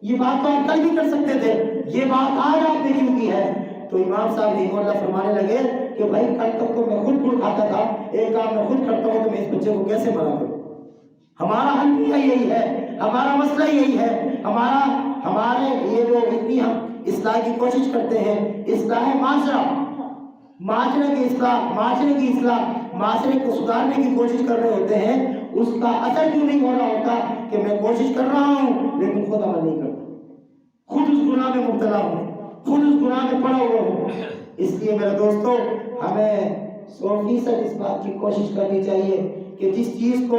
یہ بات تو آپ کل بھی کر سکتے تھے, یہ بات آج آپ نے کیوں کی ہے؟ تو امام صاحب رحمہ اللہ فرمانے لگے کہ بھائی کل تک تو میں خود گڑ کھاتا تھا, ایک کام میں خود کرتا ہوں, تو میں اس بچے کو کیسے منع کروں؟ ہمارا حل بھی یہی ہے, ہمارا مسئلہ یہی ہے. ہمارے یہ جو اتنی ہم اصلاح کی کوشش کرتے ہیں, اصلاح معاشرہ, معاشرے کی اصلاح, معاشرے کو سدھارنے کی کوشش کر رہے ہوتے ہیں, اس کا اثر کیوں نہیں ہو رہا ہوتا کہ میں کوشش کر رہا ہوں لیکن خود عمل نہیں کرتا, خود اس گناہ میں مبتلا ہوں, خود اس گناہ میں پڑا ہوا ہوں. اس لیے میرے دوستو, ہمیں 100% اس بات کی کوشش کرنی چاہیے کہ جس چیز کو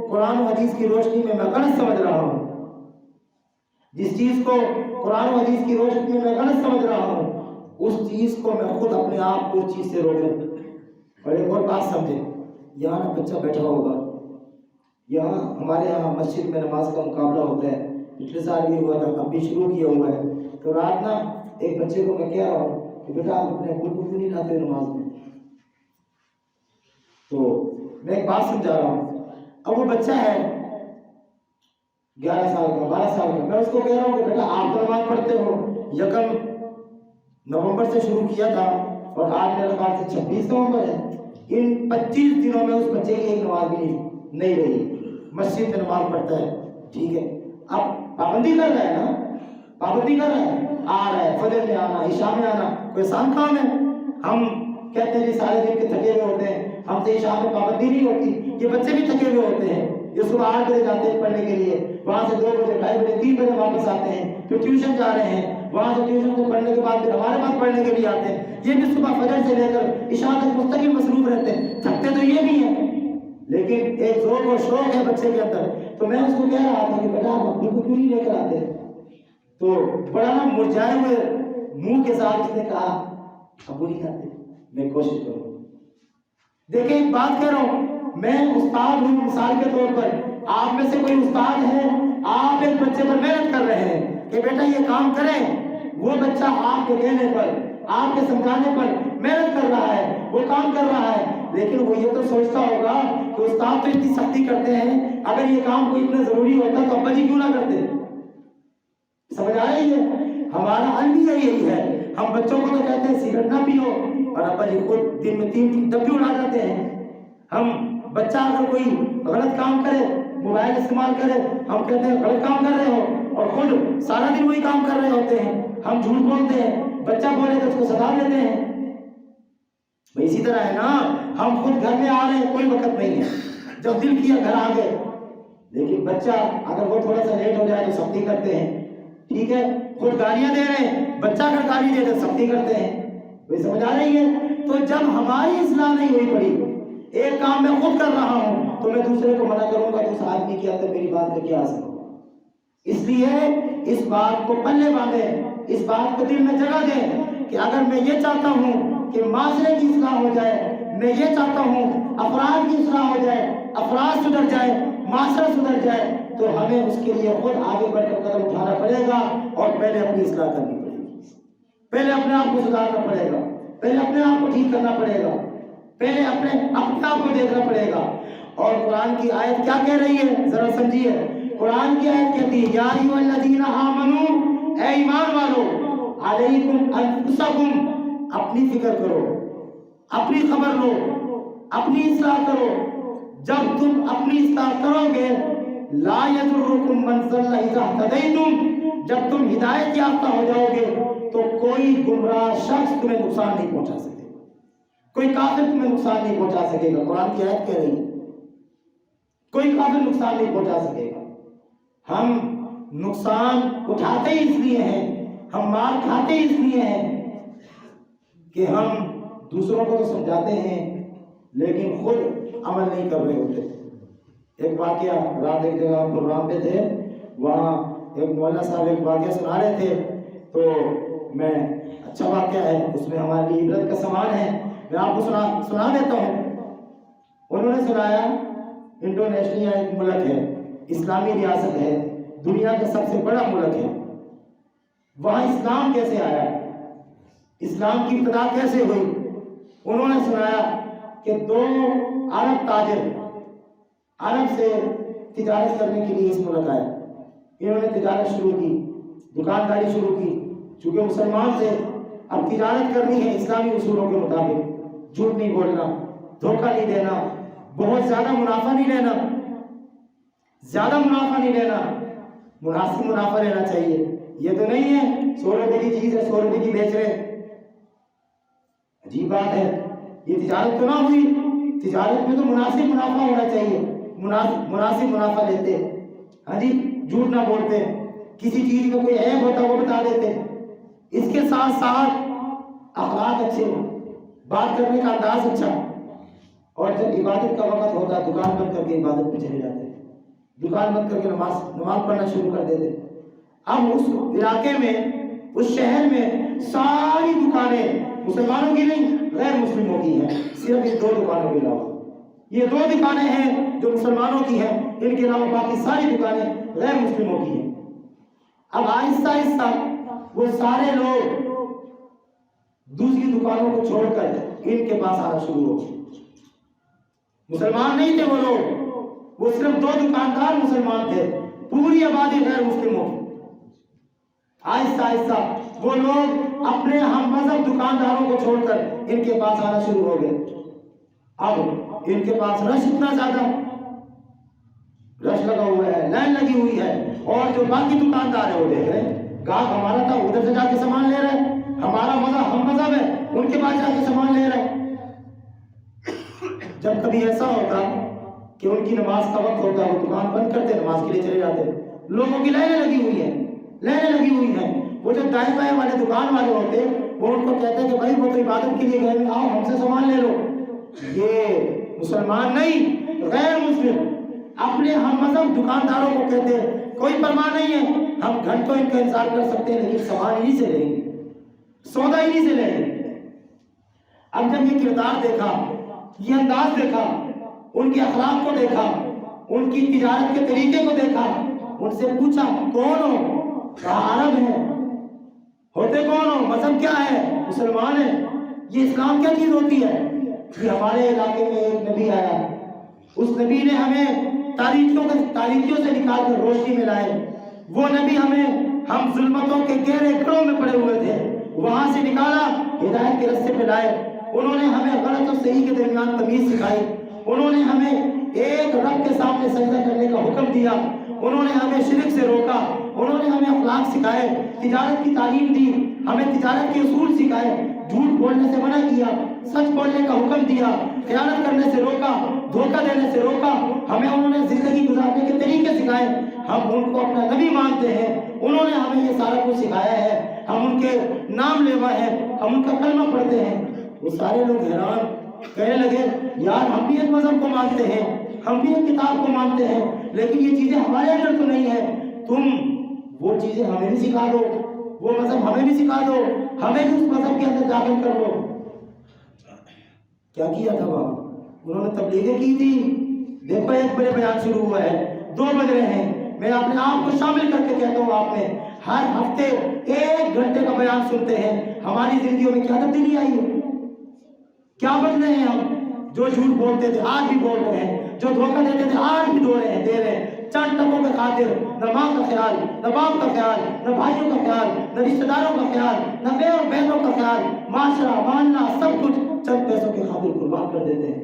قرآن و حدیث کی روشنی میں غلط سمجھ رہا ہوں, جس چیز کو قرآن و حدیث کی روشنی میں غلط سمجھ رہا ہوں, اس چیز کو میں خود اپنے آپ کو اس چیز سے روکوں. اور ایک اور بات سمجھیں, یہاں نا بچہ بیٹھا ہوگا, یہاں ہمارے یہاں مسجد میں نماز کا مقابلہ ہوتا ہے, پچھلے سال بھی ہوا تھا, اب بھی شروع کیا ہوا ہے. تو رات نا ایک بچے کو میں کہہ رہا ہوں کہ بیٹا آپ اپنے ابو کو کیوں نہیں لاتے نماز میں؟ تو میں ایک بات سمجھا رہا ہوں. اب وہ بچہ ہے 11 سال کا, 12 سال کا, میں اس کو کہہ رہا ہوں کہ بیٹا آپ تو نماز پڑھتے ہو, 1 نومبر سے شروع کیا تھا اور آج میرے خیال سے 26 نومبر ہے, ان 25 دنوں میں اس بچے کی ایک نماز بھی نہیں رہی, مسجد میں نماز پڑھتا ہے. ٹھیک ہے, اب پابندی کر رہا ہے نا, پابندی کر رہا ہے, آ رہا ہے فجر میں آنا, عشاء میں آنا, کوئی آسان کام ہے؟ ہم کہتے ہیں سارے دن کے تھکے ہوئے ہوتے ہیں, ہم سے عشاء میں پابندی نہیں ہوتی. یہ بچے بھی تھکے ہوئے ہوتے ہیں, یہ صبح 8 بجے جاتے ہیں پڑھنے کے لیے, وہاں سے 2 بجے, 2:30 بجے, 3 بجے واپس آتے ہیں, پھر ٹیوشن جا رہے ہیں, وہاں سے ٹیوشن سے پڑھنے کے بعد پھر ہمارے پاس پڑھنے کے لیے آتے ہیں. یہ بھی صبح فجر سے لے کر عشاء تک مستقل مصروف رہتے ہیں, تھکتے تو یہ بھی ہیں, لیکن ایک ذوق و شوق ہے بچے کے اندر. تو میں اس کو کہہ رہا تھا کہ بیٹا آپ اپنے کو کیوں نہیں لے کر آتے؟ تو بڑا نا مرجھائے ہوئے منہ کے ساتھ اس نے کہا ابو نہیں آتے, میں کوشش کروں. دیکھیں ایک بات کہہ رہا ہوں, میں استاد ہوں, مثال کے طور پر آپ میں سے کوئی استاد ہے, آپ ایک بچے پر محنت کر رہے ہیں کہ بیٹا یہ کام کریں, وہ بچہ آپ کے کہنے پر, آپ کے سمجھانے پر محنت کر رہا ہے, وہ کام کر رہا ہے, لیکن وہ یہ تو سوچتا ہوگا کہ استاد تو اتنی سختی کرتے ہیں, اگر یہ کام کوئی اتنا ضروری ہوتا تو ابا جی کیوں نہ کرتے؟ سمجھ آ رہی ہے؟ ہمارا حل بھی یہی ہے, ہم بچوں کو تو کہتے ہیں سگریٹ نہ پیو، اور ابا جی خود دن میں 3 ڈبے اڑا جاتے ہیں۔ ہم بچہ اگر کوئی غلط کام کرے، موبائل استعمال کرے، ہم کہتے ہیں غلط کام کر رہے ہو، اور خود سارا دن وہی کام کر رہے ہوتے ہیں۔ ہم جھوٹ بولتے ہیں، بچہ بولے تو اس کو ستا دیتے ہیں۔ بھئی اسی طرح ہے نا، ہم خود گھر میں آ رہے ہیں، کوئی وقت نہیں ہے، جب دل کیا گھر آ گئے، لیکن بچہ اگر وہ تھوڑا سا لیٹ ہو جائے تو سختی کرتے ہیں، ٹھیک ہے؟ خود گالیاں دے رہے ہیں، بچہ اگر گالی دے تو سختی کرتے ہیں۔ وہی سمجھ آ رہی ہے؟ تو جب ہماری اصلاح نہیں ہوئی پڑی، ایک کام میں خود کر رہا ہوں تو میں دوسرے کو منع کروں گا تو اس آدمی کے اندر میری بات کا کیا اثر ہوگا؟ اس لیے اس بات کو پلے باندھیں، اس بات کو دل میں جگہ دیں کہ اگر میں یہ چاہتا ہوں کہ معاشرے کی اصلاح ہو جائے، میں یہ چاہتا ہوں افراد کی اصلاح ہو جائے، افراد سدھر جائے، معاشرہ سدھر جائے، تو ہمیں اس کے لیے خود آگے بڑھ کر قدم اٹھانا پڑے گا، اور پہلے اپنی اصلاح کرنی پڑے گی، پہلے اپنے آپ کو سدھارنا پڑے گا، پہلے اپنے آپ کو ٹھیک کرنا پڑے گا، پہلے اپنے آپ کو دیکھنا پڑے گا۔ اور قرآن کی آیت کیا کہہ رہی ہے ذرا سمجھیے۔ قرآن کی آیت کہتی ہے یا ایھا الذین آمنو، اے ایمان والو، علیکم انفسکم، اپنی فکر کرو، اپنی خبر لو، اپنی اصلاح کرو۔ جب تم اپنی اصلاح کرو گے، لا یضرکم من ضل اذا اہتدیتم، جب تم ہدایت یافتہ ہو جاؤ گے تو کوئی گمراہ شخص تمہیں نقصان نہیں پہنچا سکے گا، کوئی کافر تمہیں نقصان نہیں پہنچا سکے گا۔ قرآن کی آیت کہہ رہی ہے کوئی کافر نقصان نہیں پہنچا سکے گا۔ ہم نقصان اٹھاتے ہی اس لیے ہیں، ہم مار کھاتے ہی اس لیے ہیں کہ ہم دوسروں کو تو سمجھاتے ہیں لیکن خود عمل نہیں کر رہے ہوتے۔ ایک واقعہ، رات ایک جگہ ہم پروگرام پہ تھے، وہاں ایک مولانا صاحب ایک واقعہ سنا رہے تھے، تو میں اچھا واقعہ ہے، اس میں ہماری عبرت کا سامان ہے، میں آپ کو سنا دیتا ہوں۔ انہوں نے سنایا انڈونیشیا ایک ملک ہے، اسلامی ریاست ہے، دنیا کا سب سے بڑا ملک ہے، وہاں اسلام کیسے آیا، اسلام کی ابتدا کیسے ہوئی۔ انہوں نے سنایا کہ 2 عرب تاجر عرب سے تجارت کرنے کے لیے اس ملک آئے، انہوں نے تجارت شروع کی، دکانداری شروع کی، چونکہ مسلمان تھے، اب تجارت کرنی ہے اسلامی اصولوں کے مطابق، جھوٹ نہیں بولنا، دھوکہ نہیں دینا، بہت زیادہ منافع نہیں لینا، زیادہ منافع نہیں لینا، مناسب منافع لینا چاہیے۔ یہ تو نہیں ہے 100 روپے کی چیز ہے 100 روپے کی بیچ رہے، عجیب بات ہے، یہ تجارت تو نہ ہوئی۔ تجارت میں تو مناسب منافع ہونا چاہیے، مناسب منافع لیتے، ہاں جی، جھوٹ نہ بولتے، کسی چیز کا کوئی عیب ہوتا وہ بتا دیتے، اس کے ساتھ ساتھ اخلاق اچھے، بات کرنے کا انداز اچھا، اور جب عبادت کا وقت ہوتا ہے دکان بند کر کے عبادت پہ چلے جاتے، دکان بند کر کے نماز پڑھنا شروع کر دیتے۔ اب اس علاقے میں، اس شہر میں ساری دکانیں مسلمانوں کی نہیں، غیر مسلموں کی ہیں، صرف ان 2 دکانوں کے علاوہ۔ یہ 2 دکانیں ہیں جو مسلمانوں کی ہیں، ان کے علاوہ باقی ساری دکانیں غیر مسلموں کی ہیں۔ اب آہستہ آہستہ وہ سارے لوگ دوسری دکانوں کو چھوڑ کر ان کے پاس آنا شروع ہو گئے۔ مسلمان نہیں تھے وہ لوگ، وہ صرف 2 دکاندار مسلمان تھے، پوری آبادی غیر مسلموں کی۔ آہستہ آہستہ وہ لوگ اپنے ہم مذہب دکانداروں کو چھوڑ کر ان کے پاس آنا شروع ہو گئے۔ اب ان کے پاس رش اتنا زیادہ، رش لگا ہوا ہے، لائن لگی ہوئی ہے، اور جو باقی دکاندار ہیں وہ دیکھ رہے ہیں، گاہک ہمارا تھا ادھر سے جا کے سامان لے رہے ہیں، ہمارا مذہب ہم مذہب ہے، ان کے پاس جا کے سامان لے رہے ہیں۔ جب کبھی ایسا ہوتا کہ ان کی نماز کا وقت ہوتا، وہ دکان بند کرتے، نماز کے لیے چلے جاتے، لوگوں کی لائنیں لگی ہوئی ہیں، لائنیں لگی ہوئی ہیں۔ وہ جو دائیں بائیں والے دکان والے ہوتے، وہ ان کو کہتے ہیں کہ بھائی وہ تو عبادت کے لیے گئے، آؤ ہم سے سامان لے لو۔ یہ مسلمان نہیں، غیر مسلم اپنے ہم مذہب دکانداروں کو کہتے ہیں کوئی پرواہ نہیں ہے، ہم گھنٹوں ان کا انتظار کر سکتے ہیں لیکن سامان انہی سے لیں گے، سودا انہی سے لیں گے۔ اب جب یہ کردار دیکھا، یہ انداز دیکھا، ان کے اخلاق کو دیکھا، ان کی تجارت کے طریقے کو دیکھا، ان سے پوچھا کون ہو؟ کہا عرب ہیں۔ ہوتے کون ہو؟ مذہب کیا ہے؟ مسلمان ہیں۔ یہ اسلام کیا چیز ہوتی ہے؟ کہ ہمارے علاقے میں ایک نبی آیا، اس نبی نے ہمیں تاریکیوں سے نکال کر روشنی میں لائے، وہ نبی ہم ظلمتوں کے گہرے گڑھوں میں پڑے ہوئے تھے، وہاں سے نکالا، ہدایت کے راستے پہ لائے۔ انہوں نے ہمیں غلط اور صحیح کے درمیان تمیز سکھائی، انہوں نے ہمیں ایک رب کے سامنے سجدہ کرنے کا حکم دیا، انہوں نے ہمیں شرک سے روکا، انہوں نے ہمیں اخلاق سکھائے، تجارت کی تعلیم دی، ہمیں تجارت کے اصول سکھائے، جھوٹ بولنے سے منع کیا، سچ بولنے کا حکم دیا، خیانت کرنے سے روکا، دھوکہ دینے سے روکا، ہمیں انہوں نے زندگی گزارنے کے طریقے سکھائے۔ ہم ان کو اپنا نبی مانتے ہیں، انہوں نے ہمیں یہ سارا کچھ سکھایا ہے، ہم ان کے نام لیوا ہیں، ہم ان کا کلمہ پڑھتے ہیں۔ وہ سارے لوگ حیران، کہنے لگے یار ہم بھی ایک مذہب کو مانتے ہیں، ہم بھی ایک کتاب کو مانتے ہیں، لیکن یہ چیزیں ہمارے اندر تو نہیں ہے، تم وہ چیزیں ہمیں بھی سکھا دو، وہ مذہب ہمیں بھی سکھا دو، ہمیں بھی اس مذہب کے اندر داخل کر لو۔ کیا کیا تھا وہاں؟ انہوں نے تبلیغیں کی تھی۔ دیکھو ایک بڑے بیان شروع ہوا ہے، 2 بج رہے ہیں، میں اپنے آپ کو شامل کر کے کہتا ہوں، آپ نے ہر ہفتے 1 گھنٹے کا بیان سنتے ہیں، ہماری زندگیوں میں کیا تبدیلی آئی ہے؟ کیا بدلے ہیں ہم؟ جو جھوٹ بولتے تھے آج بھی بول رہے ہیں، جو دھوکہ دیتے تھے آج بھی دے رہے ہیں، چند ٹکوں کے خاطر نہ ماں کا خیال، نہ باپ کا خیال، نہ بھائیوں کا خیال، نہ رشتہ داروں کا خیال، نہ بے اور بہنوں کا خیال، معاشرہ ماننا سب کچھ چند پیسوں کے خاطر قربان کر دیتے ہیں۔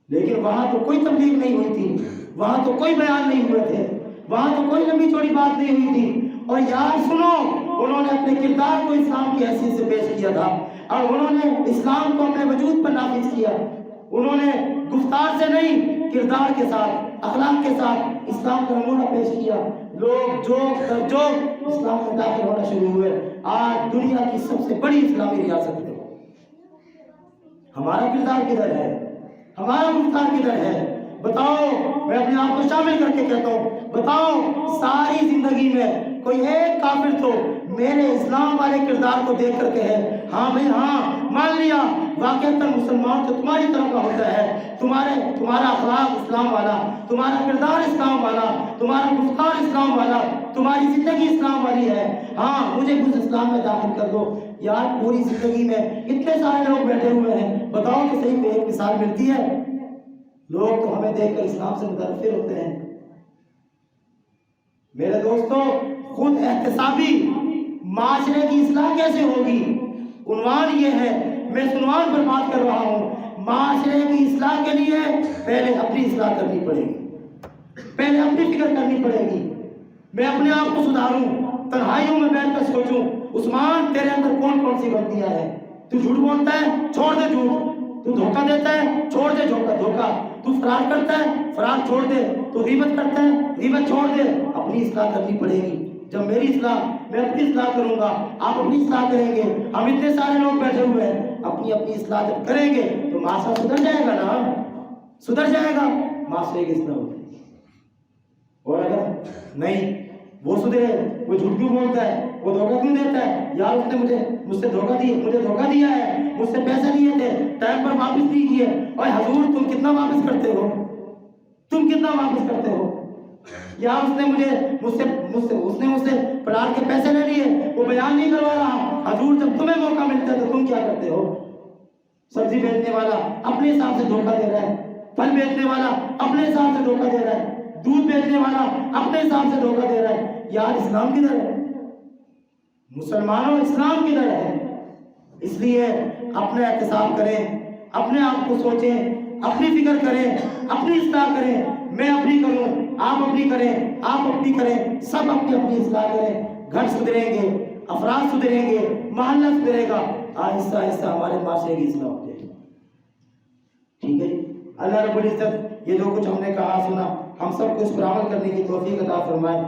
لیکن وہاں تو کوئی تبلیغ نہیں ہوئی تھی، وہاں تو کوئی بیان نہیں ہوئے تھے، وہاں تو کوئی لمبی چوڑی بات نہیں ہوئی تھی۔ اور یار سنو، انہوں نے اپنے کردار کو اسلام کی حیثیت سے پیش کیا تھا، اور انہوں نے اسلام کو اپنے وجود پر نافذ کیا۔ انہوں نے گفتار سے نہیں، کردار کے ساتھ، اخلاق کے ساتھ اسلام کا نمونہ پیش کیا۔ لوگ جوک در جوک اسلام میں داخل ہونا شروع ہوئے۔ آج دنیا کی سب سے بڑی اسلامی ریاست ہے۔ ہمارا کردار کدھر ہے؟ ہمارا گفتار کدھر ہے؟ بتاؤ، میں اپنے آپ کو شامل کر کے کہتا ہوں، بتاؤ ساری زندگی میں کوئی ایک کافر تو میرے اسلام والے کردار کو دیکھ کر کہے ہاں بھائی ہاں مان لیا، واقعتاً مسلمان تو تمہاری طرح کا ہوتا ہے، تمہارا اخلاق اسلام والا، تمہارا کردار اسلام والا، تمہارا گفتار اسلام والا، تمہاری زندگی اسلام والی ہے، ہاں مجھے اس اسلام میں داخل کر دو۔ یار پوری زندگی میں اتنے سارے لوگ بیٹھے ہوئے ہیں، بتاؤ کہ صحیح کوئی ایک مثال ملتی ہے؟ لوگ تو ہمیں دیکھ کر اسلام سے متنفر ہوتے ہیں۔ میرے دوستو، خود احتسابی معاشرے کی اصلاح کیسے ہوگی؟ عنوان یہ ہے، میں اس عنوان پر بات کر رہا ہوں۔ معاشرے کی اصلاح کے لیے پہلے اپنی اصلاح کرنی پڑے گی، پہلے اپنی فکر کرنی پڑے گی۔ میں اپنے آپ کو سدھاروں، تنہائیوں میں بیٹھ کر سوچوں عثمان تیرے اندر کون کون سی غلطیاں ہیں؟ تو جھوٹ بولتا ہے، چھوڑ دے جھوٹ۔ تو دھوکہ دیتا ہے، چھوڑ دے دھوکہ۔ تو فرار کرتا ہے، فرار چھوڑ دے۔ تو غیبت کرتا ہے، غیبت چھوڑ دے۔ اپنی اصلاح کرنی پڑے گی۔ جب میری اصلاح، میں اپنی اصلاح کروں گا، آپ اپنی اصلاح کریں گے، ہم اتنے سارے لوگ بیٹھے ہوئے ہیں، اپنی اصلاح جب کریں گے تو معاشرہ سدھر جائے گا نا، سدھر جائے گا، معاشرے کی اصلاح ہوگی۔ اور اگر نہیں وہ سدھرے، وہ جھوٹ کیوں بولتا ہے، وہ دھوکہ کیوں دیتا ہے؟ یار اس نے مجھ سے دھوکہ دیا ہے، مجھ سے پیسے لیے تھے، ٹائم پر واپس نہیں کیے۔ اور حضور تم کتنا واپس کرتے ہو؟ تم کتنا واپس کرتے ہو؟ یا اس نے مجھ سے پلاٹ کے پیسے لے لیے، وہ بیان نہیں کروا رہا۔ حضور جب تمہیں موقع ملتا ہے تو تم کیا کرتے ہو؟ سبزی بیچنے والا اپنے حساب سے دھوکہ دے رہا ہے، پھل بیچنے والا اپنے حساب سے دھوکہ دے رہا ہے، دودھ بیچنے والا اپنے حساب سے دھوکہ دے رہا ہے۔ یار اسلام کدھر ہے؟ مسلمانوں اسلام کدھر ہے؟ اس لیے اپنا احتساب کریں، اپنے آپ کو سوچیں، اپنی فکر کریں، اپنی اصلاح کریں۔ میں اپنی کروں، آپ اپنی کریں، آپ اپنی کریں، سب اپنی اصلاح کریں۔ گھر سدھریں گے، افراد سدھریں گے، محلہ سدھرے گا، آہستہ آہستہ ہمارے معاشرے کی اصلاح ہو جائے گی۔ ٹھیک ہے جی؟ اللہ رب العزت یہ جو کچھ ہم نے کہا سنا، ہم سب کو اس پر عمل کرنے کی توفیق عطا فرمائے۔